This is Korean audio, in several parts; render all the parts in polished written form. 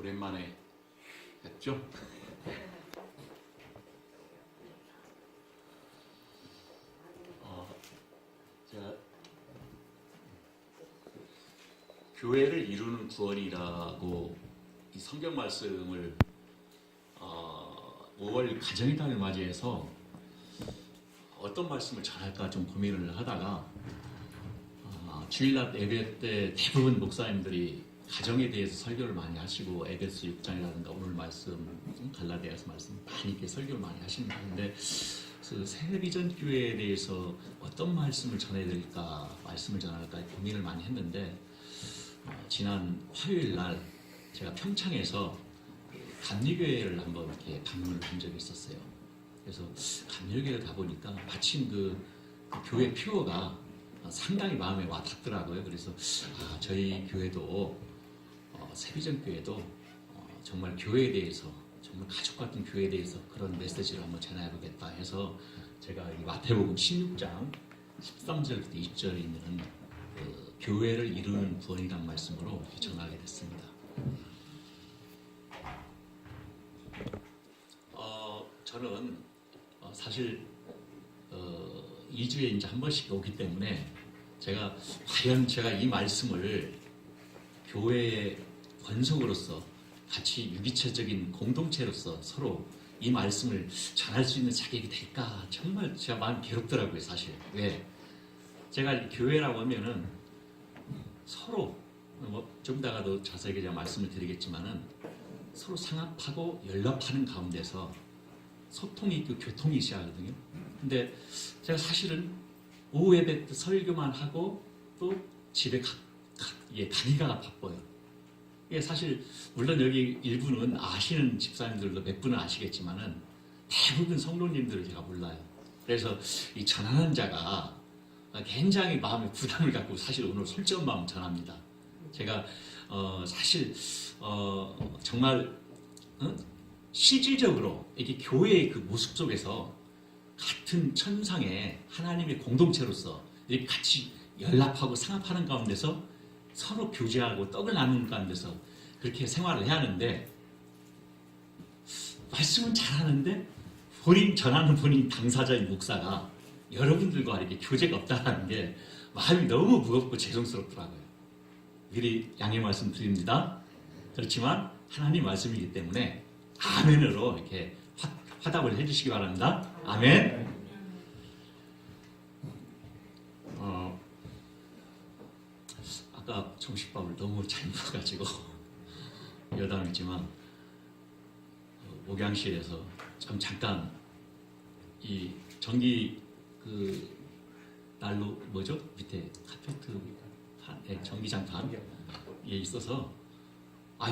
오랜만에 했죠? 제가 교회를 이루는 구원이라고 이 성경 말씀을 5월 가정의 달을 맞이해서 어떤 말씀을 전할까 좀 고민을 하다가 주일날 예배 때 대부분 목사님들이 가정에 대해서 설교를 많이 하시고 에베소 6장이라든가 오늘 말씀 갈라디아서 말씀 많이 이렇게 설교를 많이 하시는데 그 새비전 교회에 대해서 어떤 말씀을 전해야 될까 말씀을 전할까 고민을 많이 했는데 지난 화요일 날 제가 평창에서 감리교회를 한번 이렇게 방문을 한 적이 있었어요. 그래서 감리교회를 가보니까 마침 그 교회 표어가 상당히 마음에 와 닿더라고요. 그래서 저희 교회도 새비전 교회도 정말 교회에 대해서 정말 가족 같은 교회에 대해서 그런 메시지를 한번 전해보겠다 해서 제가 이 마태복음 16장 13절부터 20절에 있는 그 교회를 이루는 구원이라는 말씀으로 이렇게 전하게 됐습니다. 저는 사실 2주에 이제 한 번씩 오기 때문에 제가 과연 제가 이 말씀을 교회의 권속으로서 같이 유기체적인 공동체로서 서로 이 말씀을 전할 수 있는 자격이 될까 정말 제가 마음이 괴롭더라고요. 사실 왜 제가 교회라고 하면은 서로 좀 이따가도 자세히 제가 말씀을 드리겠지만은 서로 상합하고 연합하는 가운데서 소통이 있고 교통이 있어야 하거든요. 근데 제가 사실은 오후 예배 때 설교만 하고 또 집에 가기가 바빠요. 이게 사실 물론 여기 일부는 아시는 집사님들도 몇 분은 아시겠지만은 대부분 성도님들을 제가 몰라요. 그래서 이 전하는 자가 굉장히 마음에 부담을 갖고 사실 오늘 솔직한 마음 전합니다. 제가 사실 정말 실질적으로 이게 교회의 그 모습 속에서 같은 천상의 하나님의 공동체로서 이렇게 같이 연합하고 상합하는 가운데서 서로 교제하고 떡을 나누는 가운데서 그렇게 생활을 해야 하는데 말씀은 잘하는데 전하는 본인 당사자인 목사가 여러분들과 이렇게 교제가 없다는 게 마음이 너무 무겁고 죄송스럽더라고요. 미리 양해 말씀 드립니다. 그렇지만 하나님 말씀이기 때문에 아멘으로 이렇게 화답을 해주시기 바랍니다. 아멘. 아까 정식밥을 너무 잘 먹어가지고 여담이지만 목양실에서 잠깐 이 전기 그 난로 뭐죠? 밑에 카페트 전기장판에 있어서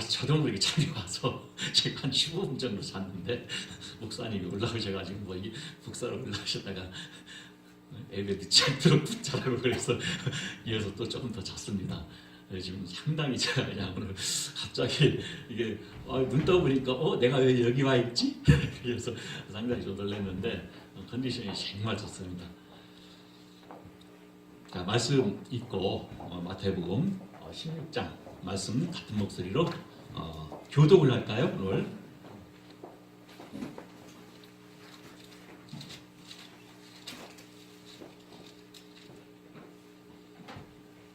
저도 모르게 잠이 와서 제가 한 15분 정도 잤는데 목사님이 올라오셔가지고 뭐 이게 북사로 올라오셨다가 예배 늦지 않도록 붙자라고 그래서 이어서 또 조금 더 잤습니다. 지금 상당히 제가 그냥 오늘 갑자기 이게 눈 떠보니까 내가 왜 여기 와 있지? 그래서 상당히 좀 놀랐는데 컨디션이 정말 좋습니다. 자, 말씀 읽고 마태복음 16장 말씀 같은 목소리로 교독을 할까요? 오늘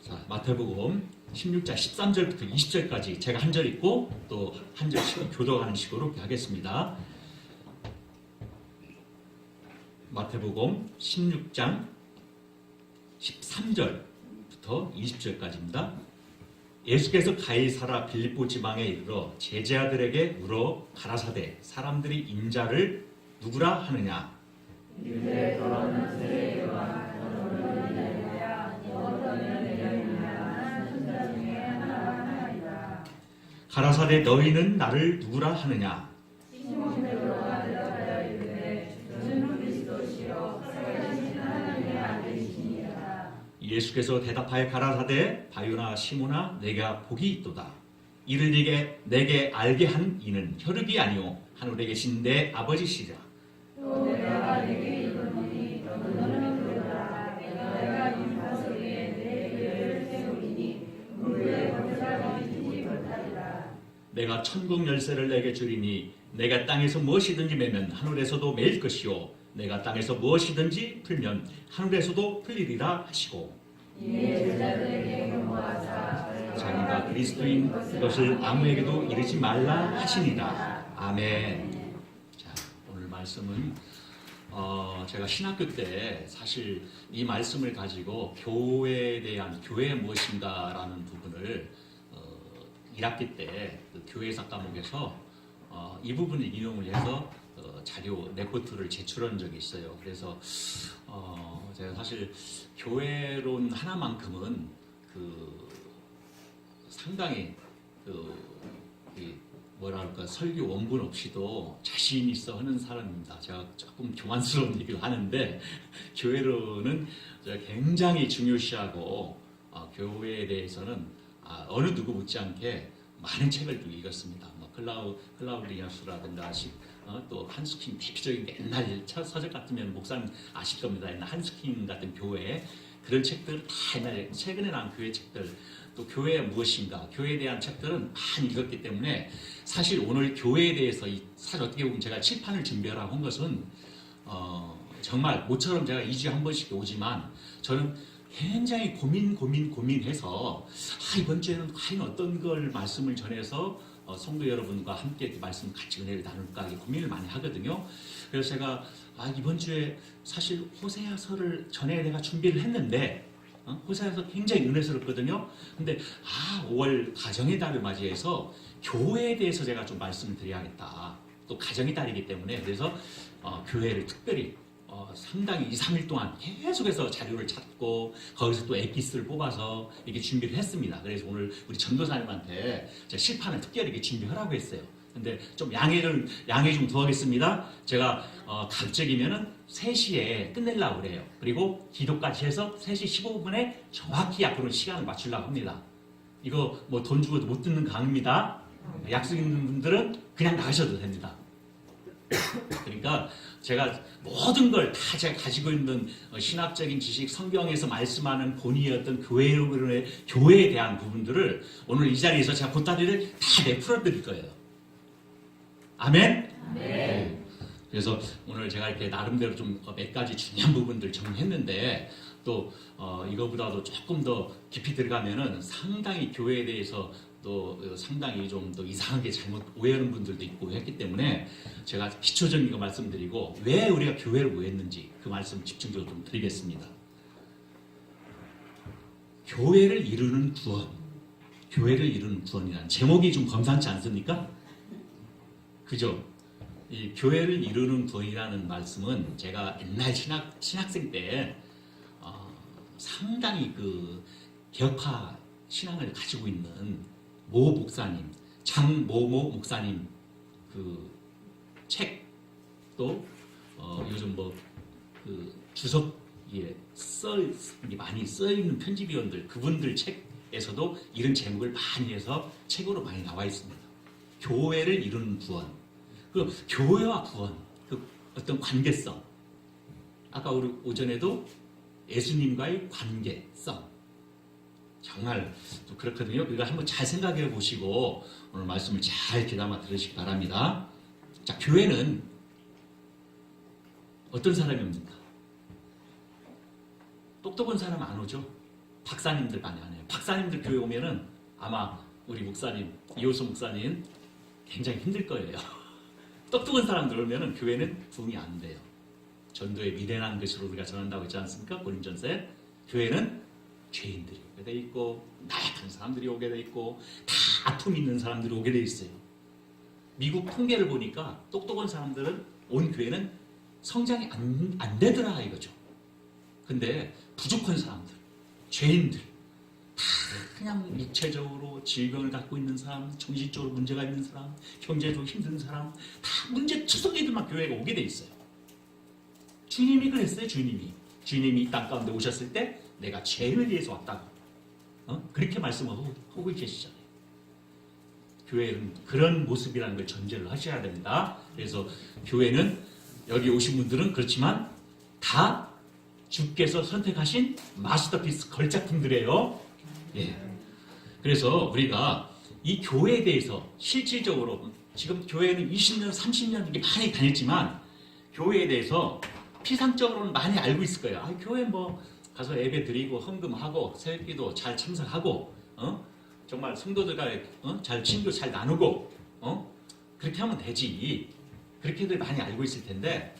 자, 마태복음 16장 13절부터 20절까지 제가 한 절 읽고 또 한 절씩 교독하는 식으로 이렇게 하겠습니다. 마태복음 16장 13절부터 20절까지입니다. 예수께서 가이사라 빌립보 지방에 이르러 제자들에게 물어 가라사대 사람들이 인자를 누구라 하느냐? 유대 너는 세례요한 너는 엘리야 너는 에리야 선지자 중에 하나이다. 가라사대 너희는 나를 누구라 하느냐? 시몬 베드로가 대답하여 이르되 주는 그리스도시요 살아계신 하나님의 아들이시니라. 예수께서 대답하여 가라사대 바요나 시몬아 내가 복이 있도다. 이를 내게 알게 한 이는 혈육이 아니오 하늘에 계신 내 아버지시라. 또 내가 네게 이르노니 너는 믿으라. 내가 인파 속에 내 교회를 세우리니 그 위에 권세가 너희지 못하리라. 내가 천국 열쇠를 내게 주리니 내가 땅에서 무엇이든지 매면 하늘에서도 매일 것이요 내가 땅에서 무엇이든지 풀면 하늘에서도 풀리리라 하시고 이에 제자들에게 경고하사 자기가 그리스도인 것을 아무에게도 이르지 말라 하시니라. 아멘. 자, 오늘 말씀은 제가 신학교 때 사실 이 말씀을 가지고 교회에 대한 교회 무엇인가라는 부분을 1학기 때 그 교회사 과목에서 이 부분을 인용을 해서 자료 레포트를 제출한 적이 있어요. 그래서 제가 사실 교회론 하나만큼은 상당히 뭐랄까 설교 원본 없이도 자신 있어 하는 사람입니다. 제가 조금 교만스러운 얘기를 하는데 교회론은 제가 굉장히 중요시하고 교회에 대해서는 어느 누구 못지않게 많은 책을 읽었습니다. 뭐 클라우디아수라든가 또 한스킹 대표적인 옛날 서적 같으면 목사님 아실 겁니다. 옛날 한스킹 같은 교회 그런 책들 다 옛날에 최근에 나온 교회 책들 또 교회가 무엇인가 교회에 대한 책들은 많이 읽었기 때문에 사실 오늘 교회에 대해서 사실 어떻게 보면 제가 칠판을 준비하라고 한 것은 정말 모처럼 제가 2주에 한 번씩 오지만 저는 굉장히 고민해서 이번 주에는 과연 어떤 걸 말씀을 전해서 성도 여러분과 함께 말씀 같이 은혜를 나눌까 고민을 많이 하거든요. 그래서 제가 이번 주에 사실 호세아서를 전에 내가 준비를 했는데 호세아서 굉장히 은혜스럽거든요. 근데 5월 가정의 달을 맞이해서 교회에 대해서 제가 좀 말씀을 드려야겠다. 또 가정의 달이기 때문에 그래서 교회를 특별히 상당히 2, 3일 동안 계속해서 자료를 찾고 거기서 또 에피스를 뽑아서 이렇게 준비를 했습니다. 그래서 오늘 우리 전도사님한테 제가 실판을 특별히 이렇게 준비하라고 했어요. 근데 좀 양해 좀 구하겠습니다. 제가 갑자기면은 3시에 끝내려고 그래요. 그리고 기도까지 해서 3시 15분에 정확히 앞으로 시간을 맞추려고 합니다. 이거 뭐 돈 주고도 못 듣는 강의입니다. 약속 있는 분들은 그냥 나가셔도 됩니다. 그러니까 제가 모든 걸 다 제가 가지고 있는 신학적인 지식, 성경에서 말씀하는 본의의 어떤 교회에 대한 부분들을 오늘 이 자리에서 제가 보따리를 다 내풀어 드릴 거예요. 아멘? 네. 그래서 오늘 제가 이렇게 나름대로 좀 몇 가지 중요한 부분들 정리했는데 또 이거보다도 조금 더 깊이 들어가면은 상당히 교회에 대해서 또 상당히 좀 더 이상하게 잘못 오해하는 분들도 있고 했기 때문에 제가 기초적인 거 말씀드리고 왜 우리가 교회를 모였는지 그 말씀 집중적으로 좀 드리겠습니다. 교회를 이루는 구원, 교회를 이루는 구원이라는 제목이 좀 범상치 않습니까? 그죠? 이 교회를 이루는 구원이라는 말씀은 제가 옛날 신학생 때 상당히 그 개혁파 신앙을 가지고 있는 모 목사님, 장모모 목사님 그 책 또 요즘 뭐 그 주석에 많이 써 있는 편집위원들 그분들 책에서도 이런 제목을 많이 해서 책으로 많이 나와 있습니다. 교회를 이루는 구원. 그 교회와 구원, 그 어떤 관계성. 아까 우리 오전에도 예수님과의 관계성. 정말 또 그렇거든요. 그러니까 한번 잘 생각해 보시고 오늘 말씀을 잘 귀담아 들으시기 바랍니다. 자, 교회는 어떤 사람입니까? 똑똑한 사람 안 오죠? 박사님들 많이 안 해요. 박사님들 교회 오면은 아마 우리 목사님, 이호수 목사님 굉장히 힘들 거예요. 똑똑한 사람들 오면은 교회는 부흥이 안 돼요. 전도의 미련한 것으로 우리가 전한다고 했지 않습니까? 고린전서에 교회는 죄인들이 오게 돼 있고 나약한 사람들이 오게 돼 있고 다 아픔 있는 사람들이 오게 돼 있어요. 미국 통계를 보니까 똑똑한 사람들은 온 교회는 성장이 안 되더라 이거죠. 근데 부족한 사람들, 죄인들 다 그냥 육체적으로 질병을 갖고 있는 사람, 정신적으로 문제가 있는 사람, 경제적으로 힘든 사람 다 문제투성이들만 교회에 오게 돼 있어요. 주님이 그랬어요. 주님이 이 땅 가운데 오셨을 때 내가 죄를 위해서 왔다고 그렇게 말씀을 하고 계시잖아요. 교회는 그런 모습이라는 걸 전제를 하셔야 됩니다. 그래서 교회는 여기 오신 분들은 그렇지만 다 주께서 선택하신 마스터피스 걸작품들이에요. 예. 그래서 우리가 이 교회에 대해서 실질적으로 지금 교회는 20년, 30년 이렇게 많이 다녔지만 교회에 대해서 피상적으로는 많이 알고 있을 거예요. 아, 교회 뭐 가서 예배 드리고 헌금하고 새벽기도 잘 참석하고 정말 성도들과 잘 친교 잘 나누고 그렇게 하면 되지. 그렇게들 많이 알고 있을 텐데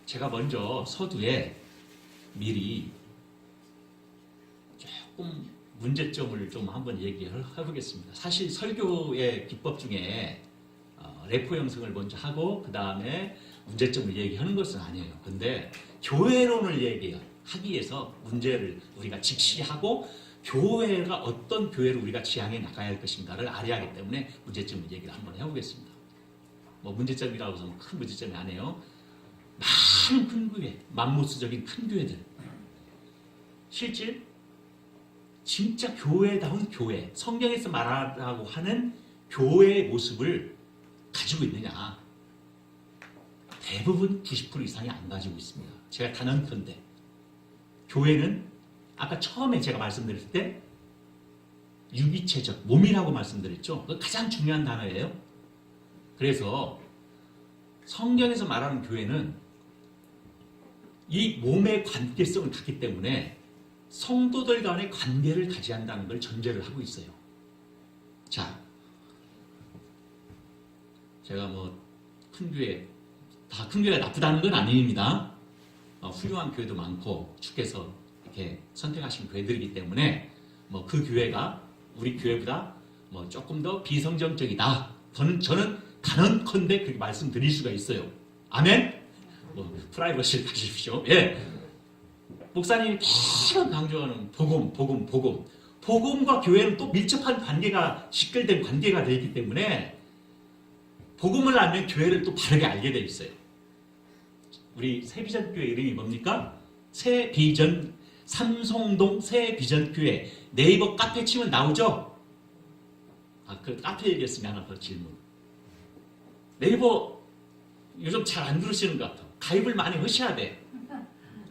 제가 먼저 서두에 미리 조금 문제점을 좀 한번 얘기해보겠습니다. 사실 설교의 기법 중에 레포 형성을 먼저 하고 그 다음에 문제점을 얘기하는 것은 아니에요. 근데 교회론을 얘기하기 위해서 문제를 우리가 직시하고 교회가 어떤 교회를 우리가 지향해 나가야 할 것인가를 알아야 하기 때문에 문제점을 얘기를 한번 해보겠습니다. 뭐 문제점이라고 해서 큰 문제점이 아니에요. 많은 큰 교회, 맘모스적인 큰 교회들 실질 진짜 교회다운 교회, 성경에서 말하라고 하는 교회의 모습을 가지고 있느냐? 대부분 90% 이상이 안 가지고 있습니다. 제가 단언컨대 교회는 아까 처음에 제가 말씀드렸을 때 유기체적, 몸이라고 말씀드렸죠. 그거 가장 중요한 단어예요. 그래서 성경에서 말하는 교회는 이 몸의 관계성을 갖기 때문에 성도들 간의 관계를 가져야 한다는 걸 전제를 하고 있어요. 자, 제가 뭐 큰 교회, 다 큰 교회가 나쁘다는 건 아닙니다. 훌륭한 교회도 많고 주께서 이렇게 선택하신 교회들이기 때문에 뭐 그 교회가 우리 교회보다 뭐 조금 더 비성경적이다. 저는 단언컨대 그렇게 말씀드릴 수가 있어요. 아멘? 뭐 프라이버시를 가십시오. 예. 목사님이 계속 강조하는 복음과 교회는 또 밀접한 관계가 직결된 관계가 되어 있기 때문에 복음을 알면 교회를 또 바르게 알게 되어 있어요. 우리 새비전교회 이름이 뭡니까? 새비전 삼성동 새비전교회 네이버 카페 치면 나오죠? 그 카페 얘기했으면 하나 더 질문. 네이버 요즘 잘 안 들으시는 것 같아. 가입을 많이 하셔야 돼.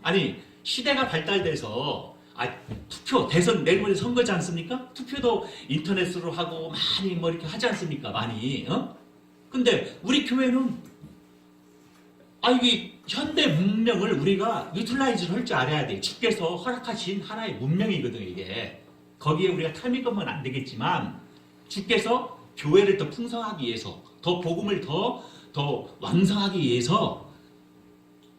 아니 시대가 발달돼서 투표 대선 내일모레 선거지 않습니까? 투표도 인터넷으로 하고 많이 뭐 이렇게 하지 않습니까? 많이. 근데 우리 교회는 이게 현대 문명을 우리가 유틸라이즈를 할 줄 알아야 돼. 주께서 허락하신 하나의 문명이거든요, 이게. 거기에 우리가 탐이 거면 안 되겠지만 주께서 교회를 더 풍성하기 위해서 더 복음을 더 왕성하기 위해서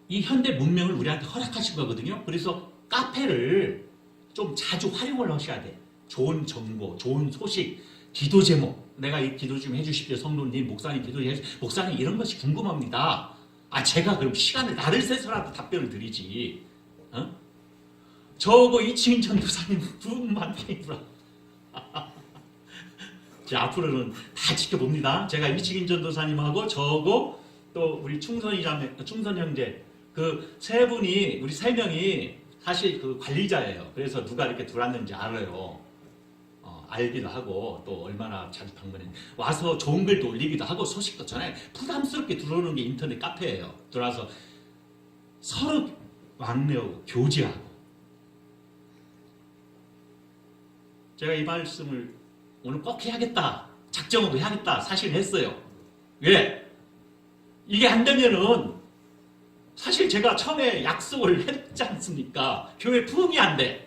이 현대 문명을 우리한테 허락하신 거거든요. 그래서 카페를 좀 자주 활용을 하셔야 돼. 좋은 정보, 좋은 소식, 기도 제목. 내가 이 기도 좀 해주십시오. 성도님, 목사님 기도 해주십시오. 목사님 이런 것이 궁금합니다. 제가 그럼 시간을 나를 새서라도 답변을 드리지. 저거 이치인 전도사님 분만 페이구나. 자, 앞으로는 다 지켜봅니다. 제가 이치인 전도사님하고 저거 또 우리 충선 형제 그 세 분이 우리 세 명이 사실 그 관리자예요. 그래서 누가 이렇게 들어왔는지 알아요. 알기도 하고 또 얼마나 자주 방문해 와서 좋은 글도 올리기도 하고 소식도 전해 부담스럽게 들어오는 게 인터넷 카페예요. 들어와서 서로 왕래하고 교제하고. 제가 이 말씀을 오늘 꼭 해야겠다. 작정하고 해야겠다. 사실 했어요. 왜? 이게 안 되면은 사실 제가 처음에 약속을 했지 않습니까? 교회 부흥이 안 돼.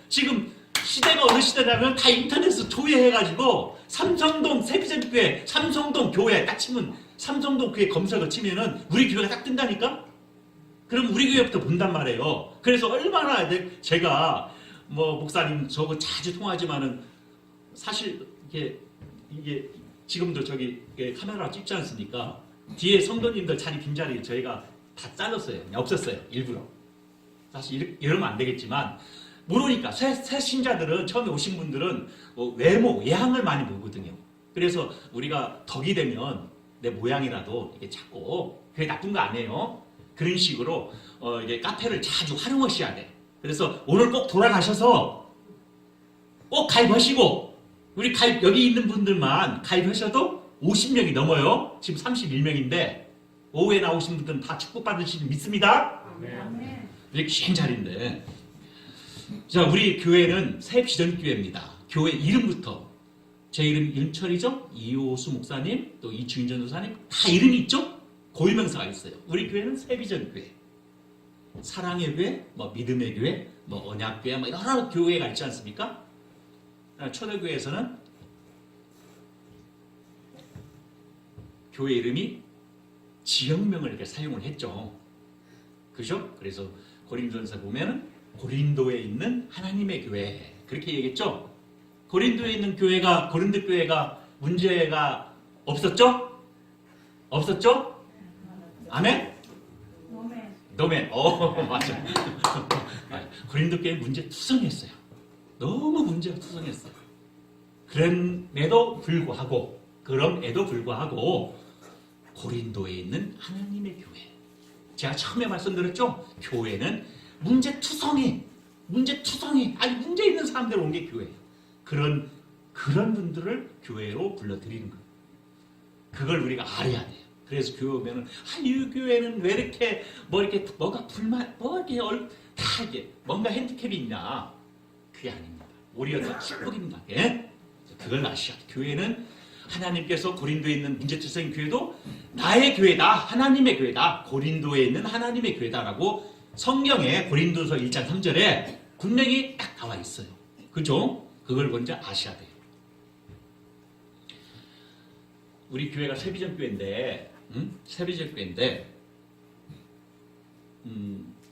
지금 시대가 어느 시대냐면 다 인터넷으로 조회해가지고 삼성동 새비전교회, 삼성동 교회 딱 치면 삼성동 교회 검색어 치면은 우리 교회가 딱 뜬다니까? 그럼 우리 교회부터 본단 말이에요. 그래서 얼마나 제가 뭐 목사님 저거 자주 통화하지만은 사실 이게 지금도 저기 카메라 찍지 않습니까? 뒤에 성도님들 자리 빈자리 저희가 다 잘랐어요. 없었어요. 일부러. 사실 이러면 안 되겠지만 모르니까 새 신자들은 처음에 오신 분들은 외모, 외향을 많이 보거든요. 그래서 우리가 덕이 되면 내 모양이라도 이렇게 찾고 그게 나쁜 거 아니에요. 그런 식으로 이게 카페를 자주 활용하셔야 돼. 그래서 오늘 꼭 돌아가셔서 꼭 가입하시고 우리 가입 여기 있는 분들만 가입하셔도 50명이 넘어요. 지금 31명인데 오후에 나오신 분들은 다 축복받으시는 믿습니다. 아멘. 이렇게 긴 자리인데 자, 우리 교회는 새비전교회입니다. 교회 이름부터 제 이름이 윤철이죠. 이호수 목사님, 또 이주인 전도사님 다 이름이 있죠. 고유명사가 있어요. 우리 교회는 세비전 교회, 사랑의 교회, 뭐 믿음의 교회, 뭐 언약교회, 뭐 여러 교회가 있지 않습니까? 초대교회에서는 교회 이름이 지역명을 이렇게 사용을 했죠. 그죠? 그래서 고린도전서 보면은 고린도에 있는 하나님의 교회 그렇게 얘기했죠. 고린도에 있는 교회가 고린도 교회가 문제가 없었죠? 없었죠? 아멘? 노멘. 맞아. 고린도 교회 문제 투성했어요. 너무 문제가 투성했어요. 그럼에도 불구하고 고린도에 있는 하나님의 교회. 제가 처음에 말씀드렸죠? 교회는 문제 투성이 아니 문제 있는 사람들 온 게 교회예요. 그런 분들을 교회로 불러들이는 거예요. 그걸 우리가 알아야 돼요. 그래서 교회 오면은 이 교회는 왜 이렇게 뭐가 불만 다 이게 뭔가 핸디캡이 있냐? 그게 아닙니다. 오히려 더 축복입니다. 예? 그걸 아셔야 돼요. 교회는 하나님께서 고린도에 있는 문제투성인 교회도 나의 교회다, 하나님의 교회다, 고린도에 있는 하나님의 교회다라고 성경에 고린도서 1장 3절에 분명히 딱 나와 있어요. 그죠? 그걸 먼저 아셔야 돼요. 우리 교회가 세비전 교회인데,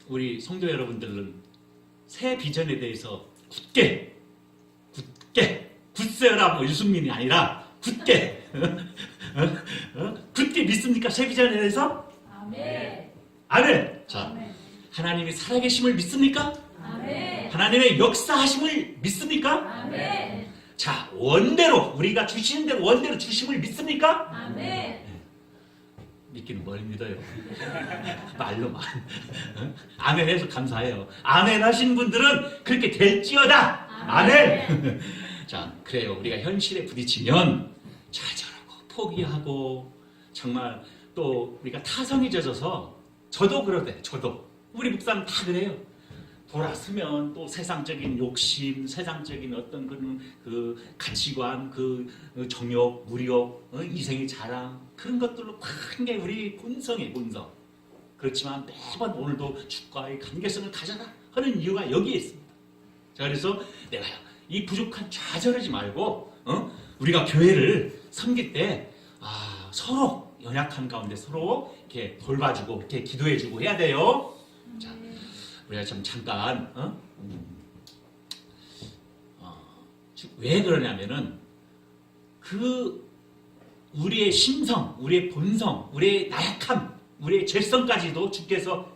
우리 성도 여러분들은 새 비전에 대해서 굳게 굳세어라 유승민이 아니라 굳게 굳게 믿습니까? 새 비전에 대해서? 아멘. 아멘. 자, 아멘. 하나님이 살아계심을 믿습니까? 아멘. 하나님의 역사하심을 믿습니까? 아멘. 자, 원대로 우리가 주시는 대로 원대로 주심을 믿습니까? 아멘. 믿기는 뭘 믿어요? 말로만. 아멘 해서 감사해요. 아멘 하신 분들은 그렇게 될지어다. 아멘. 자, 그래요. 우리가 현실에 부딪히면 좌절하고 포기하고 정말 또 우리가 타성이 젖어서 저도 그러대. 저도. 우리 목사는 다 그래요. 돌아서면 또 세상적인 욕심, 세상적인 어떤 그 가치관, 그 정욕, 무력, 이생의 자랑 그런 것들로 큰 게 우리 본성이에요, 본성. 그렇지만 매번 오늘도 주과의 관계성을 가져라 하는 이유가 여기에 있습니다. 자, 그래서 내가 이 부족한 좌절하지 말고 우리가 교회를 섬길 때 서로 연약한 가운데 서로 이렇게 돌봐주고 이렇게 기도해주고 해야 돼요. 자, 우리가 좀 잠깐 왜 그러냐면은 우리의 심성, 우리의 본성, 우리의 나약함, 우리의 죄성까지도 주께서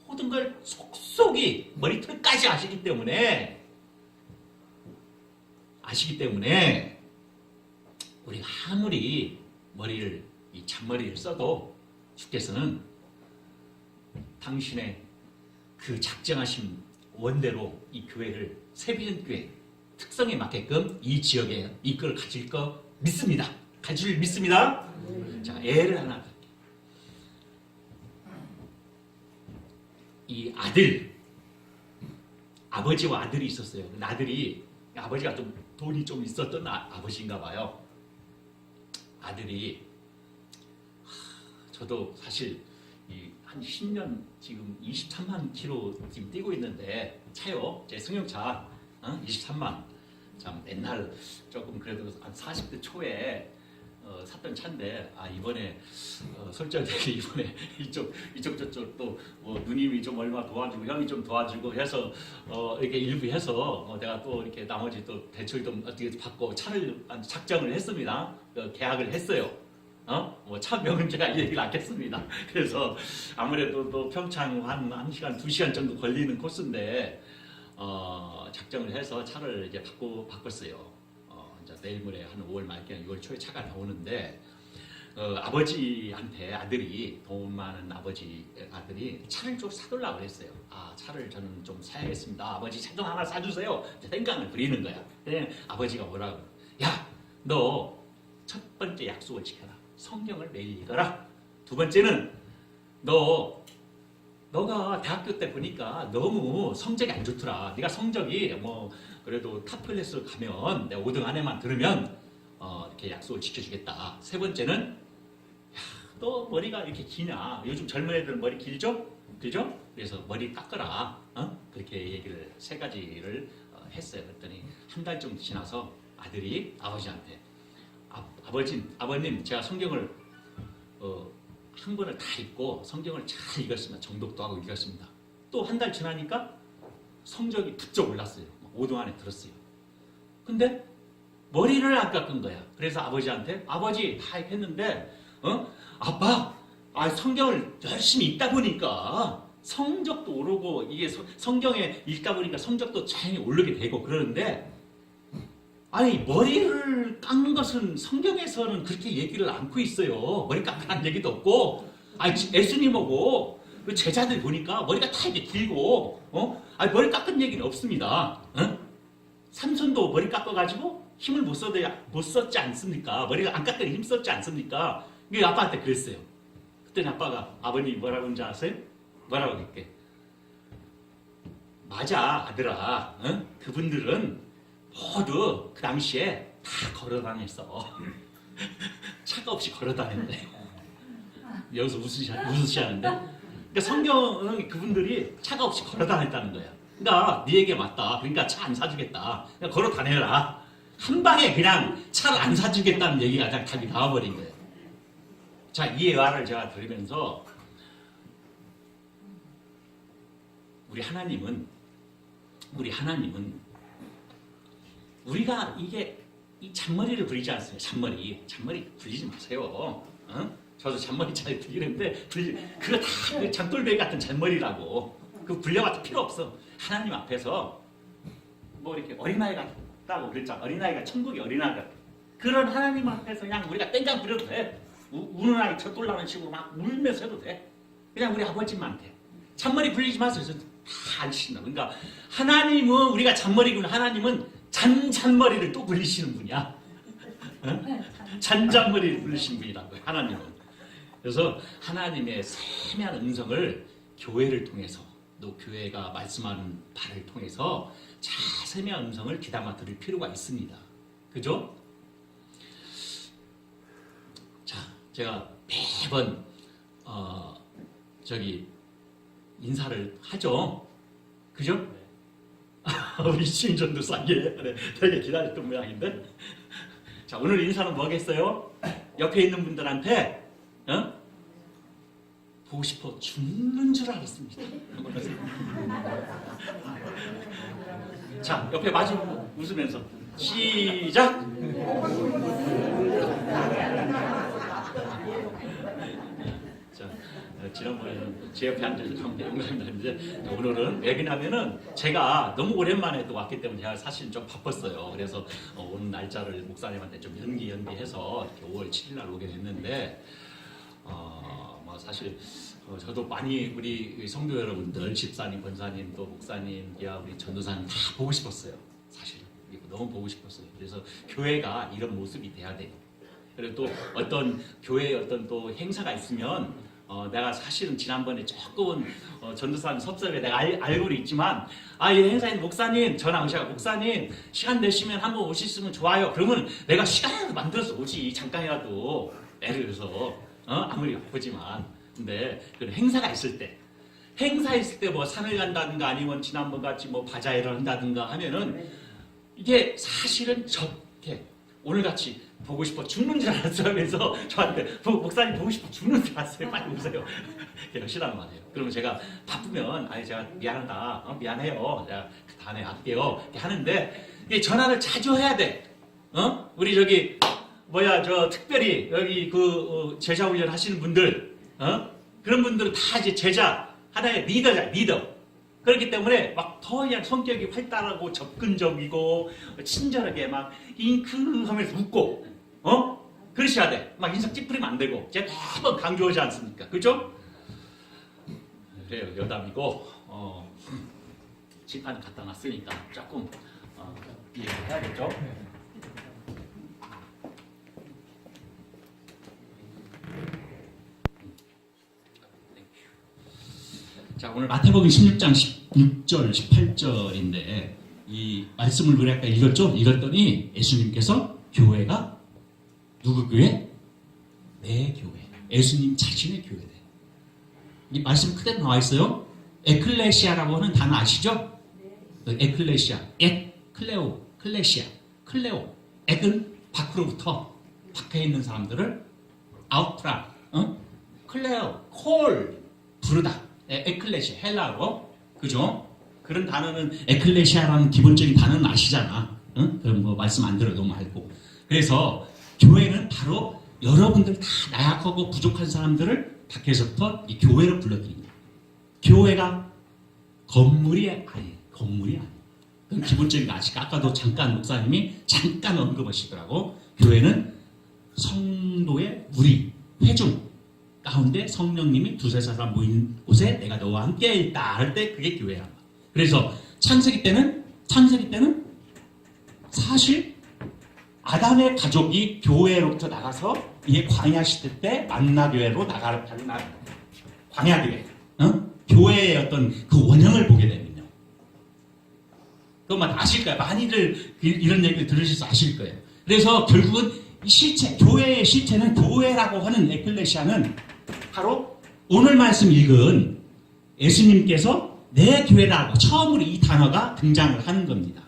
모든 걸 속속이 머리털까지 아시기 때문에 우리가 아무리 이 잔머리를 써도 주께서는 당신의 그 작정하신 원대로 이 교회를 세비전 교회 특성에 맞게끔 이 지역에 이끌어 가질 거 믿습니다. 가질 믿습니다. 자, 예를 하나 들게요. 이 아버지와 아들이 있었어요. 아버지가 좀 돈이 좀 있었던 아버지인가 봐요. 아들이 저도 사실 한 10년 지금 23만 킬로 지금 뛰고 있는데 차요. 제 승용차 23만. 참 옛날 조금 그래도 한 40대 초에 샀던 차인데 이번에 솔직하게 이번에 이쪽 저쪽 또 누님이 좀 얼마 도와주고 형이 좀 도와주고 해서 이렇게 일부 해서 내가 또 이렇게 나머지 또 대출 좀 어떻게 받고 차를 작정을 했습니다. 계약을 했어요. 차 명은 제가 얘기를 않겠습니다. 그래서 아무래도 또 평창 한 1시간, 2시간 정도 걸리는 코스인데 작정을 해서 차를 이제 바꿨어요. 이제 내일 모레 한 5월 말기나 6월 초에 차가 나오는데 아버지한테 돈 많은 아들이 차를 좀 사달라고 그랬어요. 차를 저는 좀 사야겠습니다. 아버지 차 좀 하나 사주세요. 생각을 부리는 거야. 근데 아버지가 뭐라고? 야, 너 첫 번째 약속을 지켜라. 성경을 매일 읽어라. 두 번째는 너가 대학교 때 보니까 너무 성적이 안 좋더라. 네가 성적이 그래도 탑 클래스로 가면 내가 5등 안에만 들으면 이렇게 약속을 지켜주겠다. 세 번째는 야, 너 머리가 이렇게 기냐? 요즘 젊은 애들은 머리 길죠? 그죠? 그래서 머리 깎아라. 그렇게 얘기를 세 가지를 했어요. 그랬더니 한 달 정도 지나서 아들이 아버지한테 아버님 제가 성경을 한 권을 다 읽고 성경을 잘 읽었습니다. 정독도 하고 읽었습니다. 또 한 달 지나니까 성적이 부쩍 올랐어요. 5등 안에 들었어요. 근데 머리를 안 깎은 거야. 그래서 아버지한테 아버지 다 했는데 아빠 성경을 열심히 읽다 보니까 성적도 오르고 이게 성경에 읽다 보니까 성적도 자연히 오르게 되고 그러는데 아니 머리를 깎는 것은 성경에서는 그렇게 얘기를 않고 있어요. 머리 깎으라는 얘기도 없고 예수님하고 제자들 보니까 머리가 다 이렇게 길고 머리 깎은 얘기는 없습니다. 삼손도 머리 깎아가지고 힘을 못 썼지 않습니까? 머리를 안 깎더니 힘 썼지 않습니까? 이게 아빠한테 그랬어요. 그때는 아빠가 아버님 뭐라고 하는지 아세요? 뭐라고 할게? 맞아 아들아. 그분들은 모두 그 당시에 다 걸어다녔어. 차가 없이 걸어다녔대. 여기서 웃으시는데 그러니까 성경은 그분들이 차가 없이 걸어다녔다는 거야. 그러니까 네 얘기가 맞다. 그러니까 차 안 사주겠다. 그냥 걸어다녀라. 한 방에 그냥 차를 안 사주겠다는 얘기가 그냥 답이 나와버린 거예요. 자, 이 예화를 제가 들으면서 우리 하나님은 우리가 이 잔머리를 부리지 않습니까? 잔머리 굴리지 마세요. 저도 잔머리 잘 굴리는데 그거 다 장돌배기 같은 잔머리라고. 그거 굴려봐도 필요 없어. 하나님 앞에서 뭐 이렇게 어린아이 같다고 그랬잖아. 어린아이가 천국의 어린아이가 그런 하나님 앞에서 그냥 우리가 땡깡 부려도 돼. 우는 아이 젖돌라는 식으로 막 울면서 해도 돼. 그냥 우리 아버지한테 잔머리 굴리지 마세요. 다 아시나. 그러니까 하나님은 우리가 잔머리구나. 하나님은 잔머리를 또 굴리시는 분이야. 잔머리를 굴리시는 분이라고요. 하나님은. 그래서 하나님의 세미한 음성을 교회를 통해서 또 교회가 말씀하는 바를 통해서 세미한 음성을 귀담아 들을 필요가 있습니다. 그죠? 자, 제가 매번 인사를 하죠. 그죠? 우리 신전도사 되게 기다렸던 모양인데. 자, 오늘 인사는 뭐겠어요? 옆에 있는 분들한테 보고 싶어 죽는 줄 알았습니다. 자, 옆에 마주 웃으면서 시작. 자, 지난번에는 제 옆에 앉아서 정대 영상을 했는데 오늘은 왜 그러냐면은 제가 너무 오랜만에 또 왔기 때문에 제가 사실 좀 바빴어요. 그래서 오는 날짜를 목사님한테 좀 연기해서 이렇게 5월 7일 날 오게 됐는데 뭐 사실 저도 많이 우리 성도 여러분들, 집사님, 권사님, 또 목사님, 우리 전도사님 다 보고 싶었어요. 사실 너무 보고 싶었어요. 그래서 교회가 이런 모습이 돼야 돼요. 그리고 또 어떤 교회에 어떤 또 행사가 있으면 내가 사실은 지난번에 조금 전도사님 섭섭해 내가 알고는 있지만 이 행사에 목사님 전화 오셔서 목사님 시간 되시면 한번 오셨으면 좋아요. 그러면 내가 시간이라도 만들어서 오지. 잠깐이라도 예를 들어서 아무리 바쁘지만 근데 그런 행사가 있을 때 뭐 산을 간다든가 아니면 지난번 같이 뭐 바자회를 한다든가 하면은 이게 사실은 저렇게 오늘같이 보고 싶어 죽는 줄 알았어요. 그래서 저한테 목사님 보고 싶어 죽는 줄 알았어요. 빨리 오세요. 이러시란 말이에요. 그러면 제가 바쁘면 제가 미안하다. 미안해요. 제가 다음에 할게요. 이렇게 하는데 이 전화를 자주 해야 돼. 우리 특별히 여기 제자 훈련 하시는 분들 그런 분들은 다 이제 제자 하나의 리더자. 그렇기 때문에 막 더 그냥 성격이 활달하고 접근적이고 친절하게 막 잉크하면서 웃고 그러셔야 돼. 막 인상 찌푸리면 안 되고 제가 매번 강조하지 않습니까? 그죠? 그래요. 여담이고 지판 갖다 놨으니까 조금 이해를 해야겠죠? 자, 오늘 마태복음 16장 16절, 18절인데 이 말씀을 우리 아까 읽었죠? 읽었더니 예수님께서 교회가 누구 교회? 내 교회. 예수님 자신의 교회래. 이 말씀 그대로 나와 있어요. 에클레시아라고 하는 단어 아시죠? 에클레시아, 클레오, 클레시아, 클레오. 액은 밖으로부터 밖에 있는 사람들을 아우트라, 클레오, 콜, 부르다. 에클레시아, 헬라어, 그죠? 그런 단어는 에클레시아라는 기본적인 단어는 아시잖아. 그럼 뭐 말씀 안 들어도 알고. 그래서 교회는 바로 여러분들 다 나약하고 부족한 사람들을 밖에서부터 이 교회로 불러드립니다. 교회가 건물이 아니에요. 건물이 아니에요. 그건 기본적인 거 아시까? 아까도 잠깐 목사님이 잠깐 언급하시더라고. 교회는 성도의 무리, 회중 가운데 성령님이 두세 사람 모인 곳에 내가 너와 함께 있다 할 때 그게 교회야. 그래서 창세기 때는 사실 아담의 가족이 교회로부터 나가서 이게 광야 시대 때 만나교회로 나가는 광야교회, 교회의 어떤 그 원형을 보게 되면요. 그것만 아실 거예요. 많이들 이런 얘기를 들으셔서 아실 거예요. 그래서 결국은 실체, 교회의 실체는 교회라고 하는 에클레시아는 바로 오늘 말씀 읽은 예수님께서 내 교회라고 처음으로 이 단어가 등장을 하는 겁니다.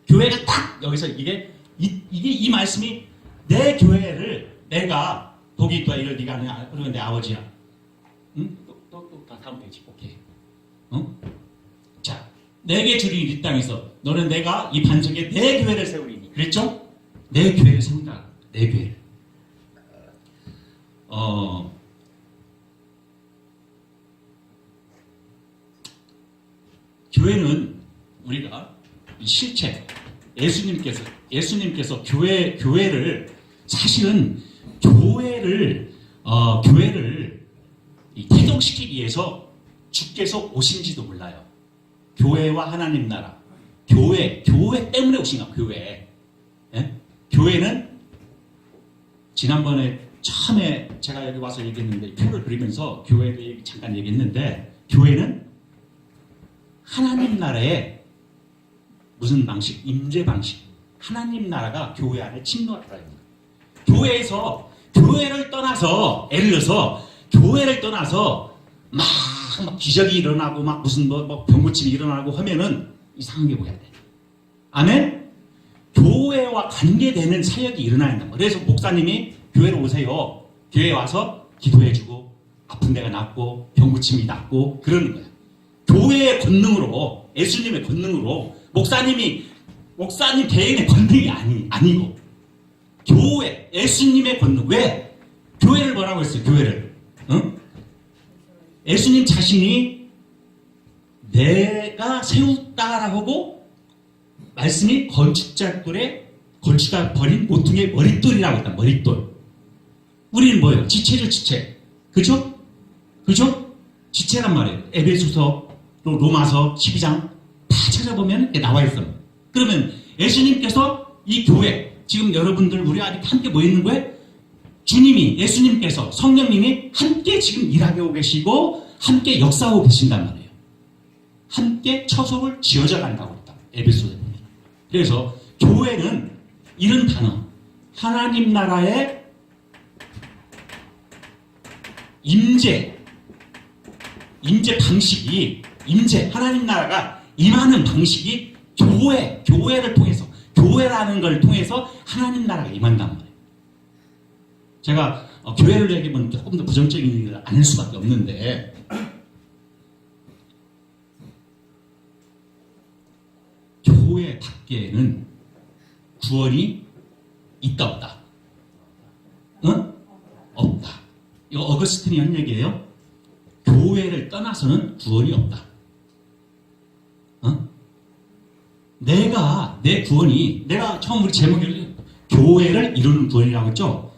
교회가 딱 여기서 이 말씀이 내 교회를 내가 독이 있다 이걸 네가 하느냐 그러면 내 아버지야. 응? 또 다음 페이지 오케이. 자, 내게 주린 이 땅에서 너는 내가 이 반석에 내 교회를 세우리니 그랬죠? 내 교회를 세운다. 내 교회를. 교회는 우리가 이 실체 예수님께서 교회를 사실은 교회를 태동시키기 위해서 주께서 오신지도 몰라요. 교회와 하나님 나라, 교회 때문에 오신 거야. 교회. 예? 교회는 지난번에 처음에 제가 여기 와서 얘기했는데 표를 그리면서 교회에 잠깐 얘기했는데 교회는 하나님 나라의 무슨 방식? 임재 방식. 하나님 나라가 교회 안에 침노하더라. 교회에서 교회를 떠나서 예를 들어서 교회를 떠나서 막 기적이 일어나고 막 무슨 뭐 병고침이 일어나고 하면은 이상한 게 보여야 돼. 아멘? 교회와 관계되는 사역이 일어나야 된다. 그래서 목사님이 교회로 오세요. 교회에 와서 기도해주고 아픈 데가 낫고 병고침이 낫고 그러는 거야. 교회의 권능으로 예수님의 권능으로 목사님 개인의 권능이 아니고 교회 예수님의 권능. 왜? 교회를 뭐라고 했어요? 교회를 예수님 자신이 내가 세웠다라고 말씀이 건축자 버린 모퉁이의 머릿돌이라고 했다. 머릿돌. 우리는 뭐예요? 지체죠, 지체. 그죠? 지체란 말이에요. 에베소서, 로마서 12장 다 찾아보면 나와 있어요. 그러면 예수님께서 이 교회, 지금 여러분들 우리 아직 함께 모여있는 거에 주님이, 예수님께서, 성령님이 함께 지금 일하고 계시고 함께 역사하고 계신단 말이에요. 함께 처소를 지어져 간다고 했다. 에베소서에. 그래서 교회는 이런 단어, 하나님 나라의 임재 방식이, 하나님 나라가 임하는 방식이 교회를 통해서, 교회라는 걸 통해서 하나님 나라가 임한단 말이에요. 제가 교회를 얘기하면 조금 더 부정적인 얘기를 안 할 수밖에 없는데, 교회 밖에는 구원이 있다 없다? 없다. 이거 어거스틴이 한 얘기예요. 교회를 떠나서는 구원이 없다. 내 구원이, 내가 처음 우리 제목을 교회를 이루는 구원이라고 했죠.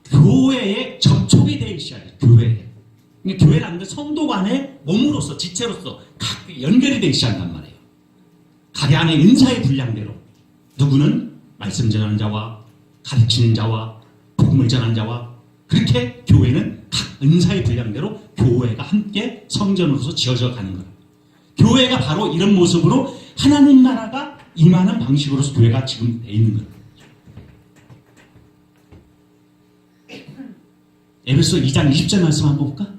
교회에 접촉이 되어 있어야 돼. 교회에. 교회라는 게 성도 간의 몸으로서, 지체로서 각 연결이 되어 있어야 한단 말이에요. 각의 안에 은사의 분량대로 누구는 말씀 전하는 자와 가르치는 자와 복음을 전하는 자와, 그렇게 교회는 각 은사의 분량대로 교회가 함께 성전으로서 지어져 가는 거예요. 교회가 바로 이런 모습으로 하나님 나라가 임하는 방식으로서 교회가 지금 돼 있는 거예요. 에베소 2장 20절 말씀 한번 볼까?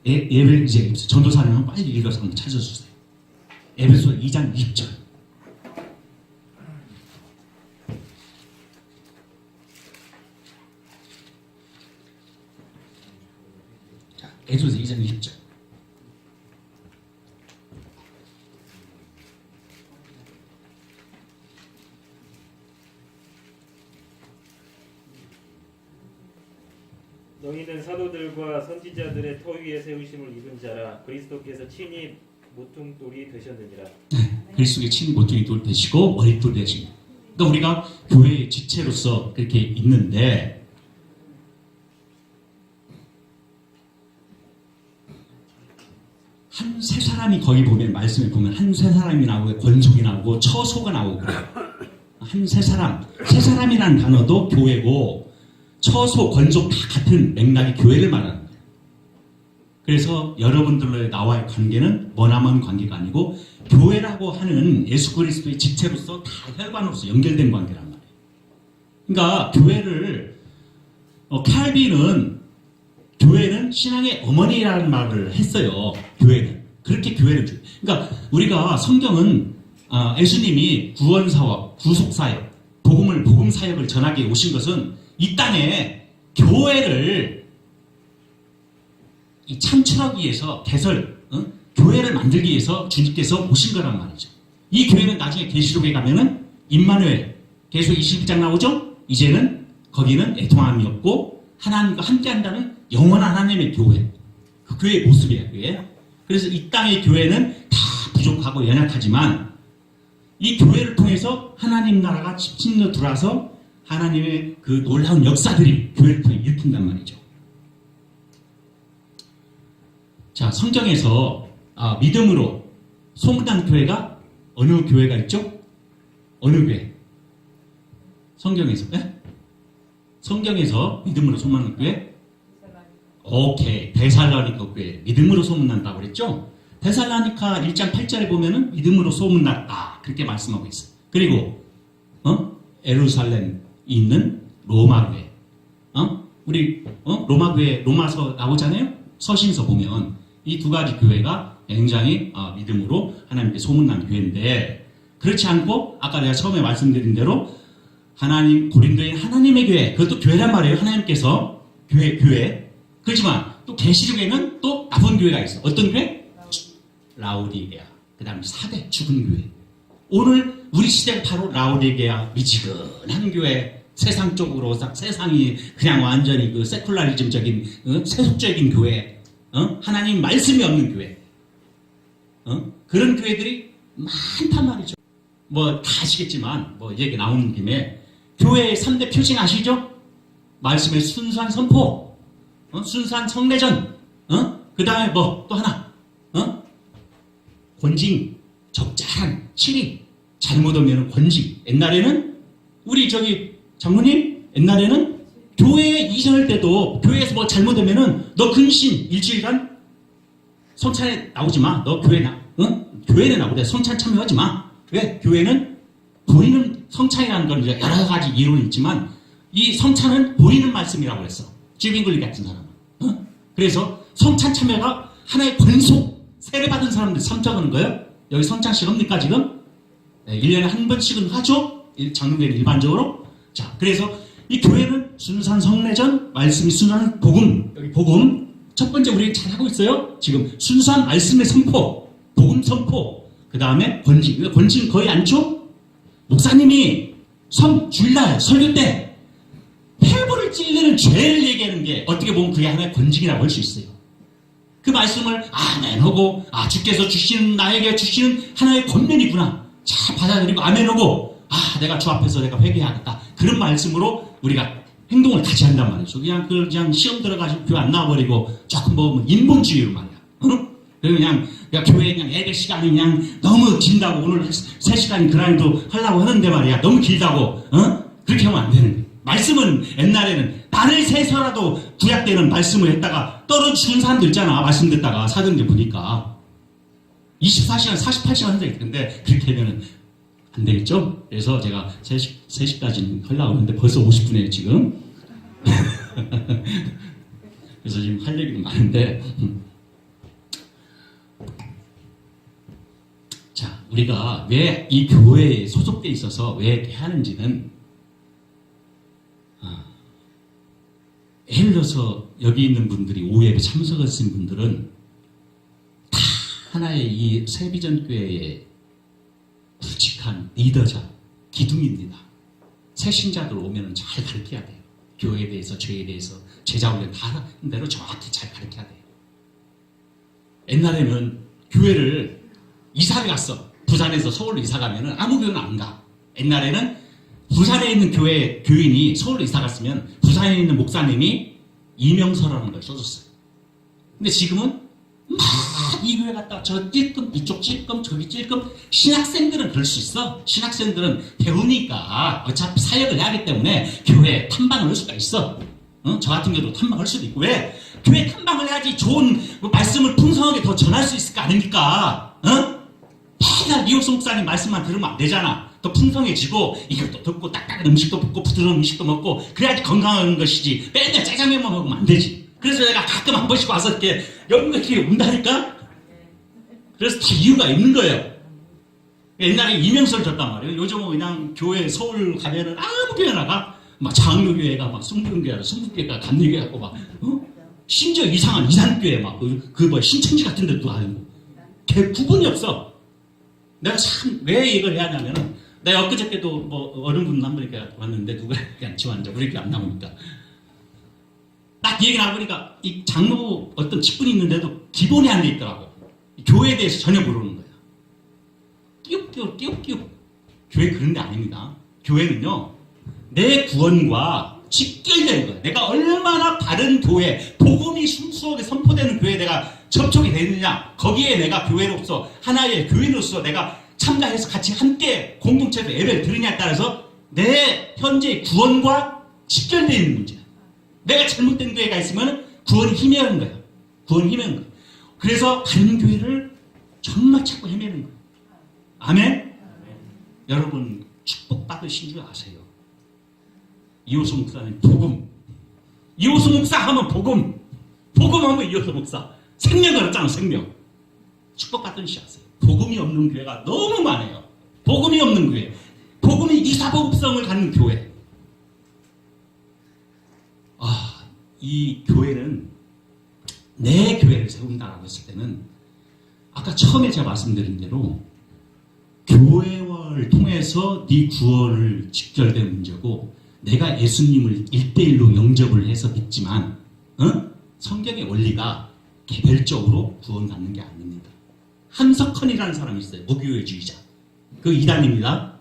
예배 이제 전도사님은 빨리 읽어서 한번 찾아주세요. 에베소 2장 20절. 자, 에베소 2장 20절. 너희는 사도들과 선지자들의 터 위에 세우심을 입은 자라. 그리스도께서 친히 모퉁돌이 되셨느니라. 그리스도의 친히 모퉁이돌 되시고 머릿돌 되시고. 그러니까 우리가 교회의 지체로서 그렇게 있는데 한 세 사람이 거기 보면 말씀에 보면 한 세 사람이 나오고 권속이 나오고 처소가 나오고 그래요. 한 세 사람이라는 단어도 교회고 처소, 권속 다 같은 맥락의 교회를 말하는 거예요. 그래서 여러분들의 나와의 관계는 머나먼 관계가 아니고 교회라고 하는 예수 그리스도의 지체로서 다 혈관으로서 연결된 관계란 말이에요. 그러니까 교회를 교회는 신앙의 어머니라는 말을 했어요. 교회는 그렇게 교회를 줘요. 그러니까 우리가 성경은 예수님이 구원 사역, 구속 사역, 복음 사역을 전하기 위해 오신 것은 이 땅에 교회를 창출하기 위해서 교회를 만들기 위해서 주님께서 오신 거란 말이죠. 이 교회는 나중에 계시록에 가면은 임마누엘 계속 21장 나오죠. 이제는 거기는 애통함이 없고 하나님과 함께한다는 영원한 하나님의 교회. 그 교회의 모습이에요. 그게. 그래서 이 땅의 교회는 다 부족하고 연약하지만 이 교회를 통해서 하나님 나라가 침侵로 들어와서 하나님의 그 놀라운 역사들이 교회를 통해 일으킨단 말이죠. 자, 성경에서 믿음으로 소문난 교회가 어느 교회가 있죠? 어느 교회? 성경에서. 네? 성경에서 믿음으로 소문난 교회? 오케이. 데살로니가 교회. 믿음으로 소문난다고 그랬죠? 데살로니가 1장 8절에 보면은 믿음으로 소문났다. 그렇게 말씀하고 있어요. 그리고 예루살렘 있는 로마 교회. 우리 로마 교회 로마서 나오잖아요. 서신서 보면 이 두 가지 교회가 굉장히 믿음으로 하나님께 소문난 교회인데 그렇지 않고 아까 내가 처음에 말씀드린 대로 고린도인 하나님의 교회 그것도 교회란 말이에요. 하나님께서 교회. 그렇지만 또 계시록에는 또 나쁜 교회가 있어. 어떤 교회? 라오디게아. 그 다음에 4대 죽은 교회. 오늘 우리 시대가 바로 라오디게아 미지근한 교회. 세상 쪽으로 세상이 그냥 완전히 그 세쿨라리즘적인 세속적인 교회, 하나님 말씀이 없는 교회, 그런 교회들이 많단 말이죠. 뭐 다 아시겠지만 뭐 얘기 나오는 김에 교회의 3대 표징 아시죠? 말씀의 순수한 선포, 순수한 성례전, 그 다음에 뭐 또 하나, 권징, 적절한 치리, 잘못 오면 권징. 옛날에는 우리 장모님, 옛날에는 교회 이전할 때도 교회에서 뭐 잘못하면은 너 근신 일주일간 성찬에 나오지 마. 너 교회는 나오래. 성찬 참여하지 마. 왜? 교회는 보이는 성찬이라는 건 여러 가지 이론이 있지만 이 성찬은 보이는 말씀이라고 그랬어. 쥐빙글리 같은 사람은. 그래서 성찬 참여가 하나의 권속 세례받은 사람들 참석하는 거예요. 여기 성찬식 합니까 지금? 네, 1년에 한 번씩은 하죠. 장로교회는 일반적으로. 자, 그래서 이 교회는 순수한 성례전, 말씀이 순수한 복음, 여기 복음. 첫 번째 우리 잘하고 있어요. 지금 순수한 말씀의 선포, 복음 선포. 그 다음에 권징. 권징 거의 안 줘? 목사님이 주일날 설교 때 폐부를 찔리는 죄를 얘기하는 게 어떻게 보면 그게 하나의 권징이라고 할 수 있어요. 그 말씀을 아멘하고 주께서 나에게 주시는 하나의 권면이구나. 잘 받아들이고 아멘하고 내가 주 앞에서 내가 회개하겠다. 그런 말씀으로 우리가 행동을 같이 한단 말이죠. 그냥 시험 들어가지고 교회 안 나와버리고 조금 뭐 인본주의로 말이야. 그냥 교회 그냥 예배 시간이 그냥 너무 긴다고 오늘 3시간 그라인도 하려고 하는데 말이야. 너무 길다고. 그렇게 하면 안 되는 거야. 말씀은 옛날에는 날을 새서라도 구약 때는 말씀을 했다가 떨어져 죽은 사람들 있잖아. 말씀 듣다가 사도행전 보니까 24시간 48시간 한다 했는데 그렇게 하면은 안 되겠죠? 그래서 제가 3시까지는 하려고 하는데 벌써 50분이에요 지금. 그래서 지금 할 얘기도 많은데 자, 우리가 왜 이 교회에 소속돼 있어서 왜 이렇게 하는지는 예를 들어서 여기 있는 분들이 오후예배 참석하신 분들은 다 하나의 이 세비전교회의 굵직한 리더자, 기둥입니다. 새 신자들 오면 잘 가르쳐야 돼요. 교회에 대해서, 죄에 대해서, 제자훈련 다 하는 대로 정확히 잘 가르쳐야 돼요. 옛날에는 교회를 이사를 갔어. 부산에서 서울로 이사 가면은 아무 교회는 안 가. 옛날에는 부산에 있는 교인이 서울로 이사 갔으면 부산에 있는 목사님이 이명서라는 걸 써줬어요. 근데 지금은 막 이 교회 갔다 저 찔끔 이쪽 찔끔 저기 찔끔 신학생들은 그럴 수 있어. 신학생들은 배우니까 어차피 사역을 해야 하기 때문에 교회에 탐방을 할 수가 있어. 저 같은 경우도 탐방할 수도 있고. 왜? 교회 탐방을 해야지 좋은 말씀을 풍성하게 더 전할 수 있을 거 아닙니까? 맨날 이옥수 목사님 말씀만 들으면 안 되잖아. 더 풍성해지고 이것도 듣고 딱딱한 음식도 먹고 부드러운 음식도 먹고 그래야지 건강한 것이지. 맨날 짜장면만 먹으면 안 되지. 그래서 내가 가끔 한 번씩 와서 이렇게 이렇게 온다니까. 그래서 다 이유가 있는 거예요. 옛날에 이명서를 줬단 말이에요. 요즘은 그냥 교회 서울 가면은 아무 교회 나가 막 장로교회가 막 순교교회가 순교교회가 감리교회 갖고 막 심지어 이상한 이산교회 막 뭐 신천지 같은 데도 아니고 개 구분이 없어. 내가 참 왜 이걸 해야 하냐면은 내가 엊그저께도 뭐 어느 분 한 분이 왔는데 누가 그냥 지원자 우리 교회 안 나오니까 딱 얘기 나보니까 이 장로 어떤 직분이 있는데도 기본이 안 돼 있더라고. 교회에 대해서 전혀 모르는 거야. 띄웁. 교회 그런 데 아닙니다. 교회는요, 내 구원과 직결되는 거야. 내가 얼마나 바른 교회, 복음이 순수하게 선포되는 교회에 내가 접촉이 되느냐, 거기에 내가 교회로서, 하나의 교인으로서 내가 참가해서 같이 함께 공동체에서 예배를 드리냐에 따라서 내 현재의 구원과 직결되어 있는 문제야. 내가 잘못된 교회가 있으면 구원이 희미한 거야. 구원이 희미한 거야. 그래서 다른 교회를 정말 찾고 헤매는 거예요. 아멘? 여러분 축복받으신 줄 아세요? 이호수 목사는 복음. 이호수 목사 하면 복음. 복음 하면 이호수 목사. 생명 걸었잖아, 생명. 축복받은 줄 아세요? 복음이 없는 교회가 너무 많아요. 복음이 없는 교회. 복음이 이사복성을 갖는 교회. 이 교회는 내 교회를 세운다라고 했을 때는 아까 처음에 제가 말씀드린 대로 교회를 통해서 네 구원을 직결된 문제고 내가 예수님을 1대1로 영접을 해서 믿지만 성경의 원리가 개별적으로 구원받는 게 아닙니다. 한석헌이라는 사람이 있어요. 무교회주의자. 그 이단입니다.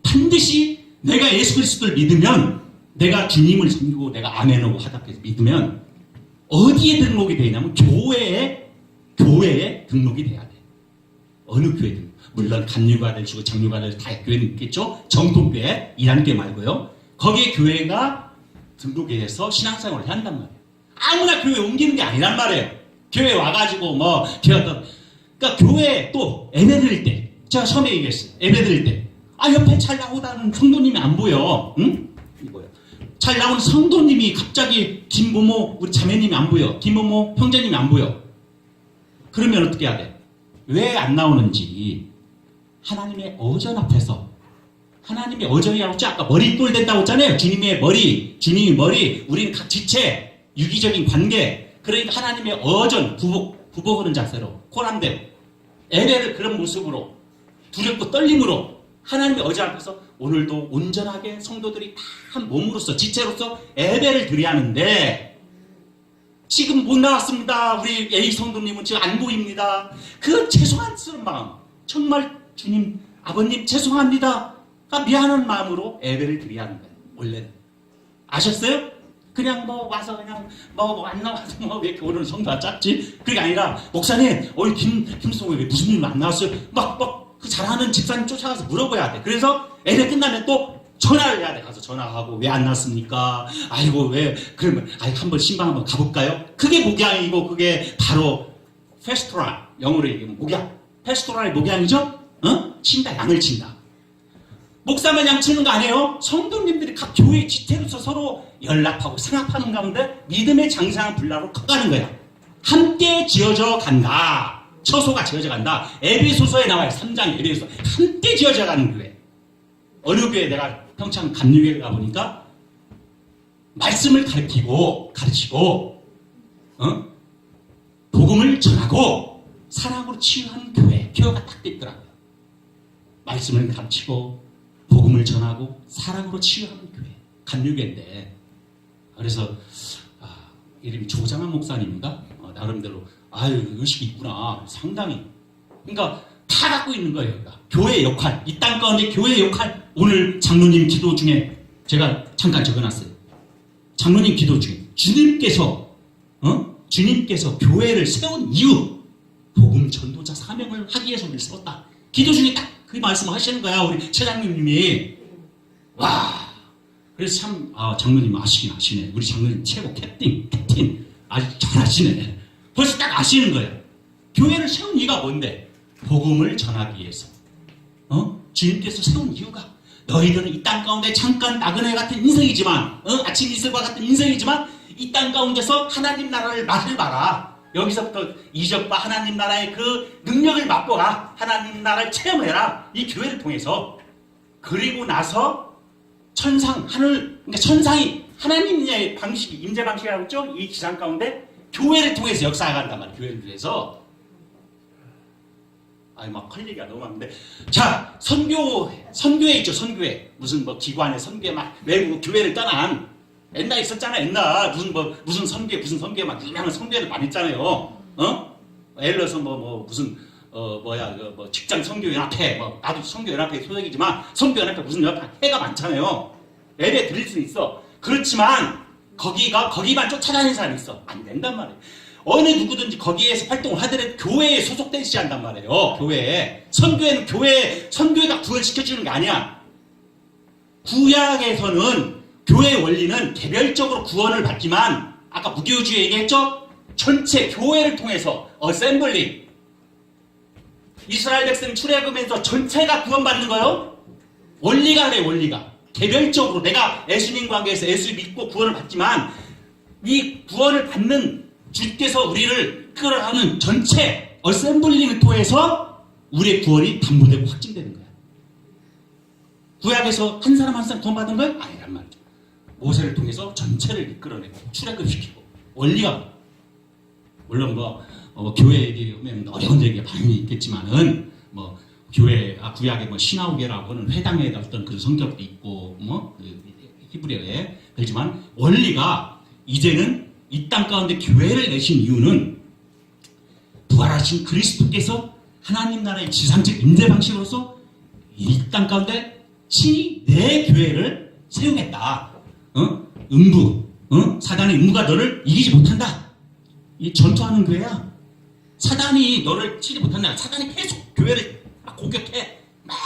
반드시 내가 예수 그리스도를 믿으면 내가 주님을 섬기고 내가 아멘하고 하답해서 믿으면 어디에 등록이 되냐면 교회에 등록이 돼야 돼. 어느 교회든. 물론 간유가 될 수고 장유가 될 다 교회는 있겠죠. 정통교회, 이단교회 말고요. 거기에 교회가 등록이 돼서 신앙생활을 한단 말이에요. 아무나 교회 옮기는 게 아니란 말이에요. 교회 와가지고 그러니까 교회 또 예배 드릴 때 제가 처음에 얘기했어요. 예배 드릴 때 옆에 잘 나오다는 성도님이 안 보여. 응? 이거요. 잘 나오는 성도님이 갑자기 김모모 우리 자매님이 안 보여. 김모모 형제님이 안 보여. 그러면 어떻게 해야 돼? 왜 안 나오는지 하나님의 어전 앞에서 하나님의 어전이라고 했죠. 아까 머리돌 된다고 했잖아요. 주님의 머리, 주님의 머리, 우리는 각 지체, 유기적인 관계. 그러니까 하나님의 어전, 부복하는 자세로 코란대로 예배를 그런 모습으로 두렵고 떨림으로 하나님의 어전 앞에서 오늘도 온전하게 성도들이 다 한 몸으로서 지체로서 예배를 드려야 하는데 지금 못 나왔습니다. 우리 A 성도님은 지금 안 보입니다. 그 죄송한 마음 정말 주님 아버님 죄송합니다. 미안한 마음으로 예배를 드려야 하는 거예요. 원래는 아셨어요? 그냥 와서 그냥 안 나와서 왜 이렇게 오늘 성도가 작지? 그게 아니라 목사님 김성호 왜 무슨 일 안 나왔어요? 그 잘하는 집사님 쫓아가서 물어봐야 돼. 그래서 예배 끝나면 또 전화를 해야 돼. 가서 전화하고 왜 안 났습니까? 아이고 왜 그러면 한번 신방 한번 가볼까요? 그게 목양이고 그게 바로 페스토랄, 영어로 얘기하면 목양. 페스토랄의 목양이죠? 친다, 양을 친다. 목사만 양치는 거 아니에요? 성도님들이 각 교회 지체로서 서로 연락하고 생각하는 가운데 믿음의 장성한 분라로 커가는 거야. 함께 지어져 간다. 처소가 지어져 간다. 에베소서에 나와요. 3장 에베소서. 함께 지어져 가는 교회. 어느 교회 내가 평창 감리교회 가보니까 말씀을 가르치고 복음을 전하고 사랑으로 치유하는 교회가 딱 있더라고요. 말씀을 가르치고 복음을 전하고 사랑으로 치유하는 교회. 감리교회인데 그래서 이름이 조장한 목사님인가? 나름대로 의식이 있구나. 상당히. 그러니까 다 갖고 있는 거예요. 그러니까. 교회의 역할. 이 땅 가운데 교회의 역할. 오늘 장로님 기도 중에 제가 잠깐 적어놨어요. 장로님 기도 중에 주님께서 교회를 세운 이유 복음 전도자 사명을 하기 위해서 우리를 세웠다. 기도 중에 딱 그 말씀을 하시는 거야. 우리 최장로님이. 와. 그래서 참 장로님 아시긴 아시네. 우리 장로님 최고 캡틴 아주 잘하시네. 벌써 딱 아시는 거예요. 교회를 세운 이유가 뭔데? 복음을 전하기 위해서. 주님께서 세운 이유가 너희들은 이 땅 가운데 잠깐 나그네 같은 인생이지만 아침 이슬과 같은 인생이지만 이 땅 가운데서 하나님 나라를 맛을 봐라. 여기서부터 이적과 하나님 나라의 그 능력을 맛보라. 하나님 나라를 체험해라. 이 교회를 통해서. 그리고 나서 그러니까 천상이 하나님의 방식이 임재 방식이라고 했죠. 이 지상 가운데 교회를 통해서 역사간단 말이에요. 교회를 통해서. 막 할 얘기가 너무 많은데. 자, 선교회 있죠. 선교회. 무슨 기관의 선교회 막 외국 교회를 떠난 옛날에 있었잖아. 옛날 무슨 선교회 막 유명한 선교회를 많이 했잖아요. 예를 들어서 무슨 직장 선교연합회 나도 선교연합회 소속이지만 선교연합회 무슨 회가 많잖아요. 예배 드릴 수 있어. 그렇지만 거기만 쫓아다니는 사람이 있어. 안 된단 말이에요. 어느 누구든지 거기에서 활동을 하더라도 교회에 소속되지 않단 말이에요. 교회에. 선교회는 선교회가 구원시켜주는 게 아니야. 구약에서는 교회의 원리는 개별적으로 구원을 받지만 아까 무교주의 얘기했죠? 전체 교회를 통해서 어셈블리 이스라엘 백성 출애굽에서 전체가 구원받는 거예요. 원리가 그래. 원리가 개별적으로 내가 예수님 관계에서 예수 믿고 구원을 받지만 이 구원을 받는 주께서 우리를 끌어가는 전체 어셈블링을 통해서 우리의 구원이 담보되고 확증되는 거야. 구약에서 한 사람 한 사람 구원받은 거야? 아니란 말이죠. 모세를 통해서 전체를 이끌어내고 출애굽시키고 원리가 물론 교회 얘기하면 어려운 얘기가 많이 있겠지만은 구약의 신하오계라고 하는 회당에 어떤 그런 성격도 있고 히브리어에 그렇지만 원리가 이제는 이 땅 가운데 교회를 내신 이유는 부활하신 그리스도께서 하나님 나라의 지상적 임재 방식으로서 이 땅 가운데 친히 내 교회를 세우겠다. 사단의 음부가 너를 이기지 못한다. 이 전투하는 교회야. 사단이 너를 치지 못한다. 사단이 계속 교회를 막 공격해. 막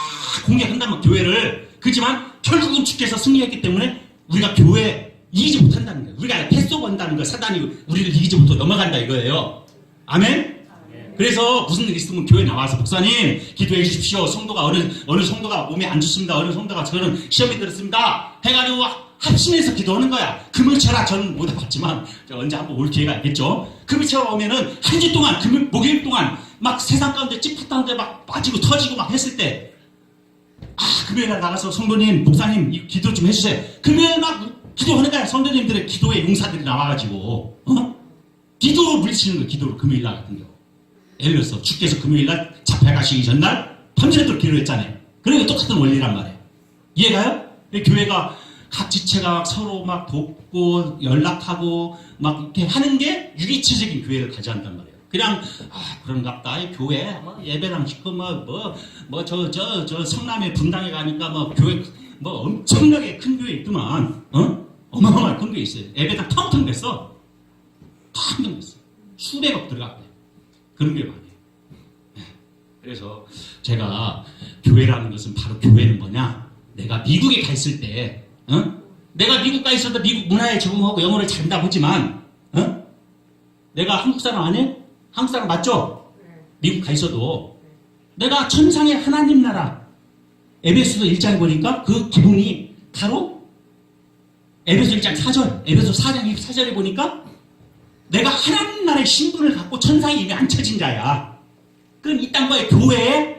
공격한다면 교회를. 그렇지만 결국은 주께서 승리했기 때문에 우리가 교회 이기지 못한다는 거예요. 우리가 패소 건다는 거. 사단이 우리를 이기지 못하고 넘어간다 이거예요. 아멘? 그래서 무슨 일 있으면 교회 나와서 목사님 기도해 주십시오. 성도가 어느 성도가 몸이 안 좋습니다. 어느 성도가 저는 시험이 들었습니다. 해가지고 합심해서 기도하는 거야. 금요일체라 저는 못 해봤지만 언제 한번 올 기회가 있겠죠. 금요일체라 오면은 한 주 동안 목요일 동안 막 세상 가운데 찌푸다는데 막 빠지고 터지고 막 했을 때 금요일에 나가서 성도님 목사님 기도 좀 해주세요. 금요일에 막 기도하는 거야. 성도님들의 기도의 용사들이 나와가지고 기도로 물리치는 거야. 기도로 금요일날 같은 경우. 예를 들어서 주께서 금요일날 잡혀가시기 전날 밤새도록 기도했잖아요. 그러니까 똑같은 원리란 말이에요. 이해가요? 교회가 각 지체가 서로 막 돕고 연락하고 막 이렇게 하는 게 유기체적인 교회를 가져간단 말이에요. 그냥 그런갑다. 교회 예배랑 시고 저 성남의 분당에 가니까 교회 엄청나게 큰 교회 있더만 어마어마한 큰 교회 있어요. 예배당 텅텅 됐어. 텅텅 됐어. 수백억 들어갔대. 그런 게 많아요. 그래서 제가 교회라는 것은 바로 교회는 뭐냐? 내가 미국에 가 있을 때, 내가 미국 가 있어도 미국 문화에 적응하고 영어를 잘한다고 하지만, 내가 한국 사람 아니에요? 한국 사람 맞죠? 미국 가 있어도 내가 천상의 하나님 나라, 에베소서 1장에 보니까 그 기본이 바로 에베소 1장 4절, 에베소 4장 24절에 보니까 내가 하나님 나라의 신분을 갖고 천상에 이미 앉혀진 자야. 그럼 이 땅과의 교회에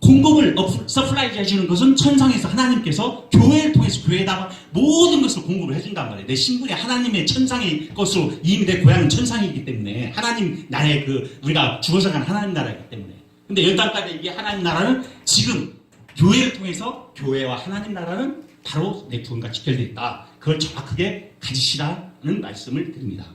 공급을 서플라이 해주는 것은 천상에서 하나님께서 교회를 통해서 교회에다가 모든 것을 공급을 해준단 말이에요. 내 신분이 하나님의 천상의 것으로 이미 내 고향은 천상이기 때문에 하나님 나라의 우리가 죽어서 간 하나님 나라이기 때문에. 근데 열 달까지 이게 하나님 나라는 지금 교회를 통해서 교회와 하나님 나라는 바로 내 구원과 직결되어 있다. 그걸 정확하게 가지시라는 말씀을 드립니다.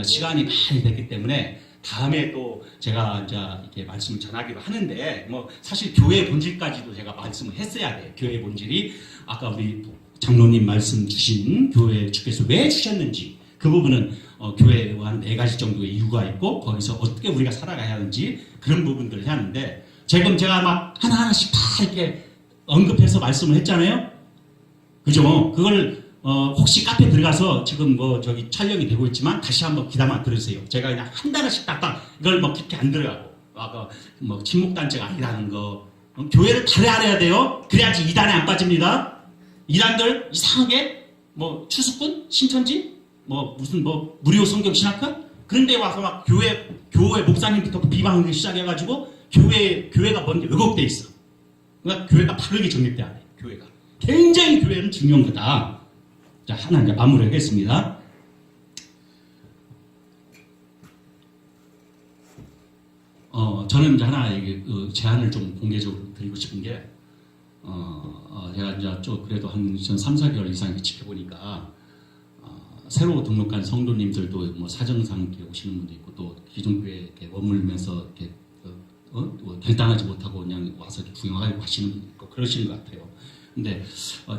시간이 많이 됐기 때문에 다음에 또 제가 이제 이렇게 말씀을 전하기로 하는데 뭐 사실 교회 본질까지도 제가 말씀을 했어야 돼요. 교회 본질이 아까 우리 장로님 말씀 주신 교회 주께서 왜 주셨는지 그 부분은 교회와 한 4가지 정도의 이유가 있고 거기서 어떻게 우리가 살아가야 하는지 그런 부분들을 해야 하는데 지금 제가 막 하나하나씩 다 이렇게 언급해서 말씀을 했잖아요. 그죠? 그걸 혹시 카페 들어가서 지금 뭐 저기 촬영이 되고 있지만 다시 한번 귀담아 들으세요. 제가 그냥 한 단어씩 딱딱 이걸 뭐 깊게 안 들어가고 아까 뭐 친목단체가 아니라는 거 교회를 잘 알아야 돼요. 그래야지 이단에 안 빠집니다. 이단들 이상하게 뭐 추수꾼 신천지 뭐 무슨 뭐 무료 성경 신학교 그런 데 와서 막 교회 목사님부터 비방하기 시작해가지고 교회가 먼저 왜곡돼 있어. 그러니까 교회가 바르게 정립돼야 돼. 교회가 굉장히 교회는 중요한 거다. 자, 하나 이제 마무리하겠습니다. 저는 이제 하나 제안을 좀 공개적으로 드리고 싶은 게, 제가 이제 좀 그래도 한 3, 4개월 이상 지켜보니까, 새로 등록한 성도님들도 뭐 사정상 이렇게 오시는 분도 있고, 또 기존 교회에 이렇게 머물면서 이렇게, 결단하지 못하고 그냥 와서 구경하고 하시는 분도 있고, 그러시는 것 같아요. 근데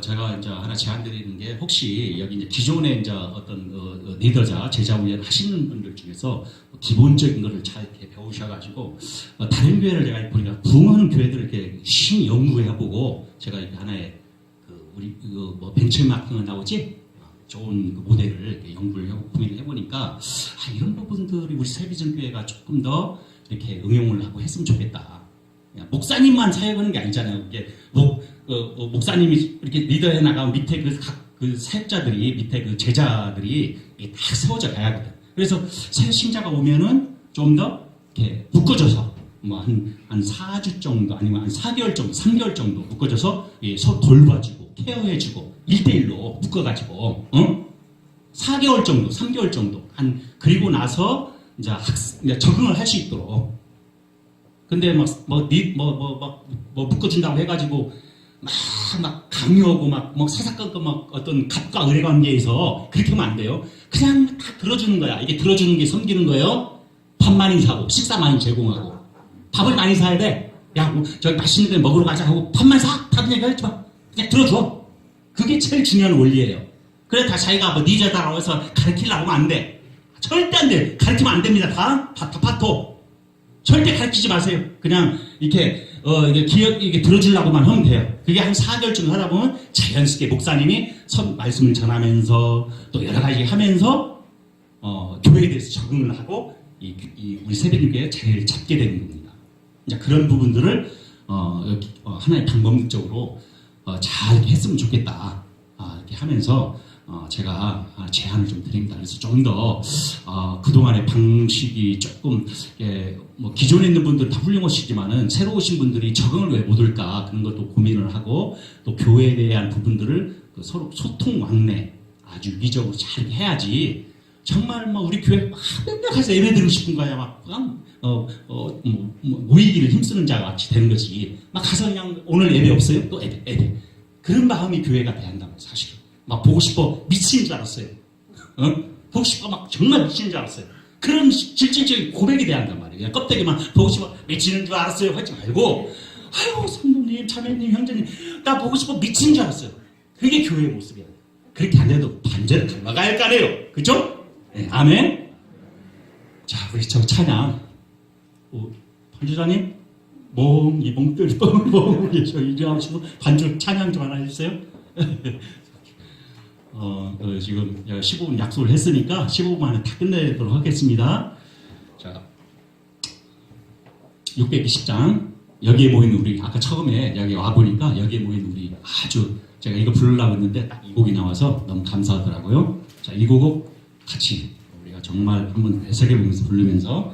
제가 이제 하나 제안드리는 게 혹시 여기 이제 기존에 이제 어떤 리더자 제자 훈련 하시는 분들 중에서 기본적인 거를 잘 이렇게 배우셔가지고 다른 교회를 제가 보니까 부흥하는 교회들을 이렇게 신 연구해보고 제가 이렇게 하나의 우리 뭐 벤치마킹은 나오지 좋은 모델을 이렇게 연구를 하고 고민을 해보니까 이런 부분들이 우리 세비전 교회가 조금 더 이렇게 응용을 하고 했으면 좋겠다. 목사님만 사역하는 게 아니잖아요. 이게 목사님이 이렇게 리더해 나가면 밑에 그 사역자들이 밑에 그 제자들이 다 세워져 가야 하거든. 그래서 새 신자가 오면은 좀 더 이렇게 묶어줘서 뭐 한 4주 정도 아니면 한 4개월 정도, 3개월 정도 묶어줘서 서로 돌봐주고 케어해주고 1대1로 묶어가지고 4개월 정도, 3개월 정도 그리고 나서 이제 적응을 할 수 있도록. 근데 묶어준다고 해가지고 막 강요하고 막 사사건건 막 어떤 갑과 을의 관계에서 그렇게 하면 안 돼요. 그냥 다 들어주는 거야. 이게 들어주는 게 섬기는 거예요. 밥 많이 사고 식사 많이 제공하고 밥을 많이 사야 돼. 야, 뭐 저기 맛있는 데 먹으러 가자 하고 밥만 사. 다른 얘기 하지 마. 그냥 들어줘. 그게 제일 중요한 원리예요. 그래 다 자기가 뭐 니자다라고 해서 가르치려고 하면 안 돼. 절대 안 돼. 가르치면 안 됩니다. 다 파토. 절대 가르치지 마세요. 그냥 이렇게 이게 들어주려고만 하면 돼요. 그게 한 4개월쯤 하다 보면 자연스럽게 목사님이 말씀을 전하면서 또 여러 가지 하면서 교회에 대해서 적응을 하고 우리 세배님께 자리를 잡게 되는 겁니다. 이제 그런 부분들을 하나의 방법적으로 잘 이렇게 했으면 좋겠다. 이렇게 하면서 제가 제안을 좀 드립니다. 그래서 좀 더 그동안의 방식이 조금 뭐 기존에 있는 분들 다 훌륭하시지만은 새로 오신 분들이 적응을 왜 못할까 그런 것도 고민을 하고 또 교회에 대한 부분들을 서로 소통 왕래 아주 유기적으로 잘 해야지 정말 뭐 우리 교회 맨날 가서 예배 드리고 싶은 거야 막 모이기를 힘쓰는 자 같이 되는 거지 막 가서 그냥 오늘 예배 없어요 또 예배 그런 마음이 교회가 돼야 한다고 사실은. 막 보고 싶어 미치는 줄 알았어요. 보고 싶어 막 정말 미치는 줄 알았어요. 그런 실질적인 고백이 돼야 한단 말이에요. 그냥 껍데기만 보고 싶어 미치는 줄 알았어요 하지 말고 아유 성도님 자매님 형제님 나 보고 싶어 미치는 줄 알았어요. 그게 교회의 모습이야. 그렇게 안 해도 반절을 닮아가야 할 거 아니에요. 그죠? 네, 아멘. 자 우리 저 찬양 반주자님 몽이 몽들 몽이 저 이리하시고 반주 찬양 좀 하나 해주세요. 지금 15분 약속을 했으니까 15분 안에 다 끝내도록 하겠습니다. 자, 620장 여기에 모인 우리 아까 처음에 여기 와 보니까 여기에 모인 우리 아주 제가 이거 부르려고 했는데 딱 이 곡이 나와서 너무 감사하더라고요. 자, 이 곡 같이 우리가 정말 한번 해석해 보면서 부르면서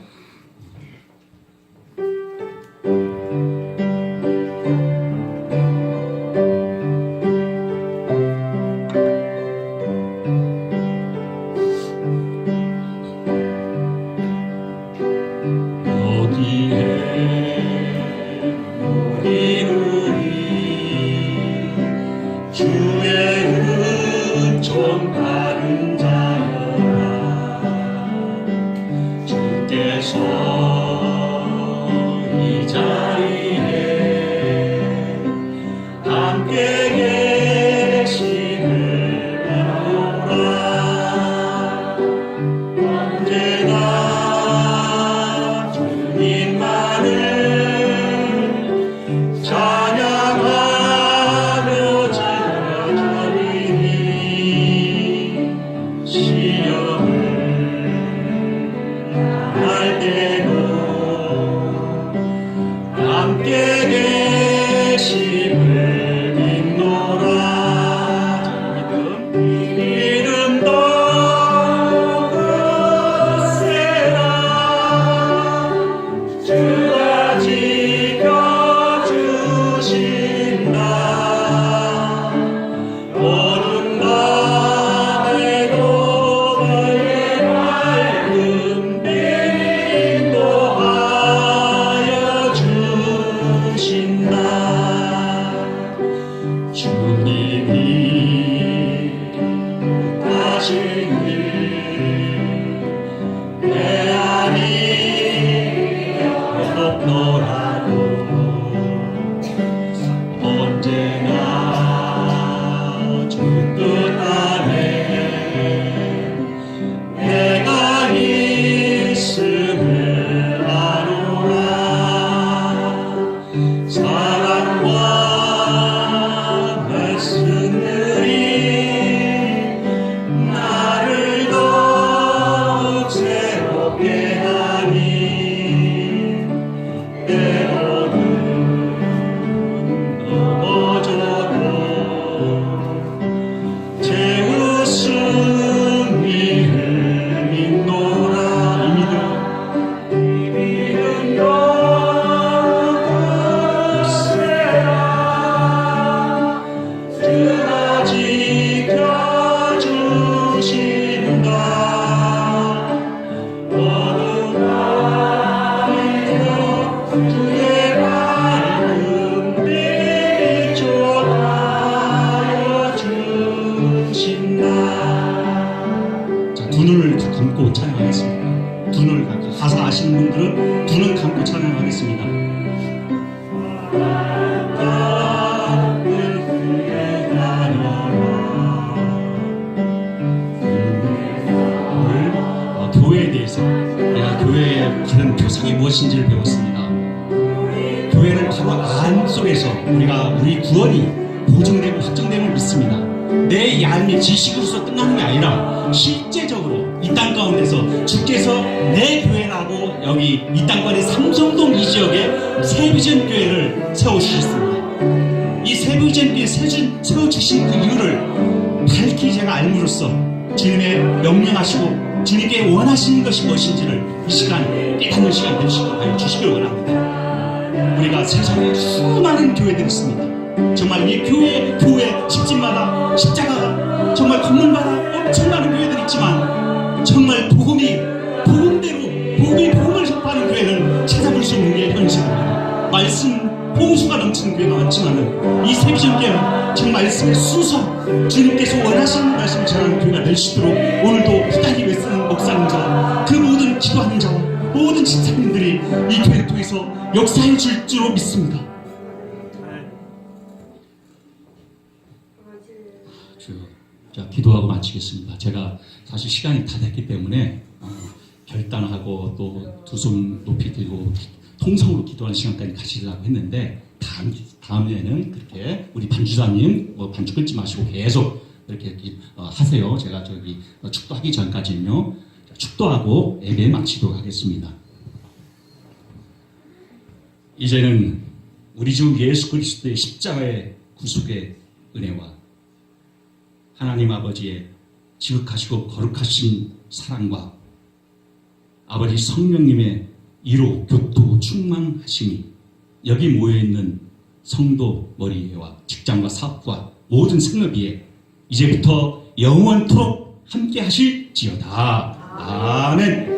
두 눈을 감고 찬양하겠습니다. 두 눈을 감고 가사 아시는 분들은 두 눈 감고 찬양하겠습니다. 교회에 대해서 내가 교회에 가는 교성이 무엇인지를 배웠습니다. 교회는 바로 안 속에서 우리 구원이 보증되고 확정됨을 믿습니다. 내 얄미 지식으로서 끝나는 게 아니라 실제적으로 이 땅 가운데서 주께서 내 교회라고 여기 이 땅권의 삼성동 이 지역에 새비전 교회를 세워주셨습니다. 이 새비전 교회 세워주신 그 이유를 밝히 제가 알므로써 주님의 명령하시고 주님께 원하시는 것이 무엇인지를 이 시간 깨닫는 시간 되시길 주시길 원합니다. 우리가 세상에 수많은 교회들이 있습니다. 정말 이 교회 집집마다 십자가가 정말 건물마다 엄청 많은 교회들이 있지만 정말 복음을 접하는 교회는 찾아볼 수 있는 게 현실입니다. 말씀 홍수가 넘치는 교회가 많지만은 이 새비전 교회는 정말 말씀의 순서 주님께서 원하시는 말씀을 전하는 교회가 될 수 있도록 오늘도 부단히 애쓰는 목사님과 그 모든 기도하는 자와 모든 집사님들이 이 교회를 통해서 역사해 줄 줄로 믿습니다. 자, 기도하고 마치겠습니다. 제가 사실 시간이 다 됐기 때문에 결단하고 또 두 손 높이 들고 통성으로 기도하는 시간까지 가시려고 했는데 다음에는 그렇게 우리 반주사님 반주 끊지 마시고 계속 이렇게 하세요. 제가 축도하기 전까지는요. 축도하고 예배 마치도록 하겠습니다. 이제는 우리 주 예수 그리스도의 십자가의 구속의 은혜와 하나님 아버지의 지극하시고 거룩하신 사랑과 아버지 성령님의 이로 교토 충만하심이 여기 모여있는 성도 머리와 직장과 사업과 모든 생업위에 이제부터 영원토록 함께 하실지어다. 아멘.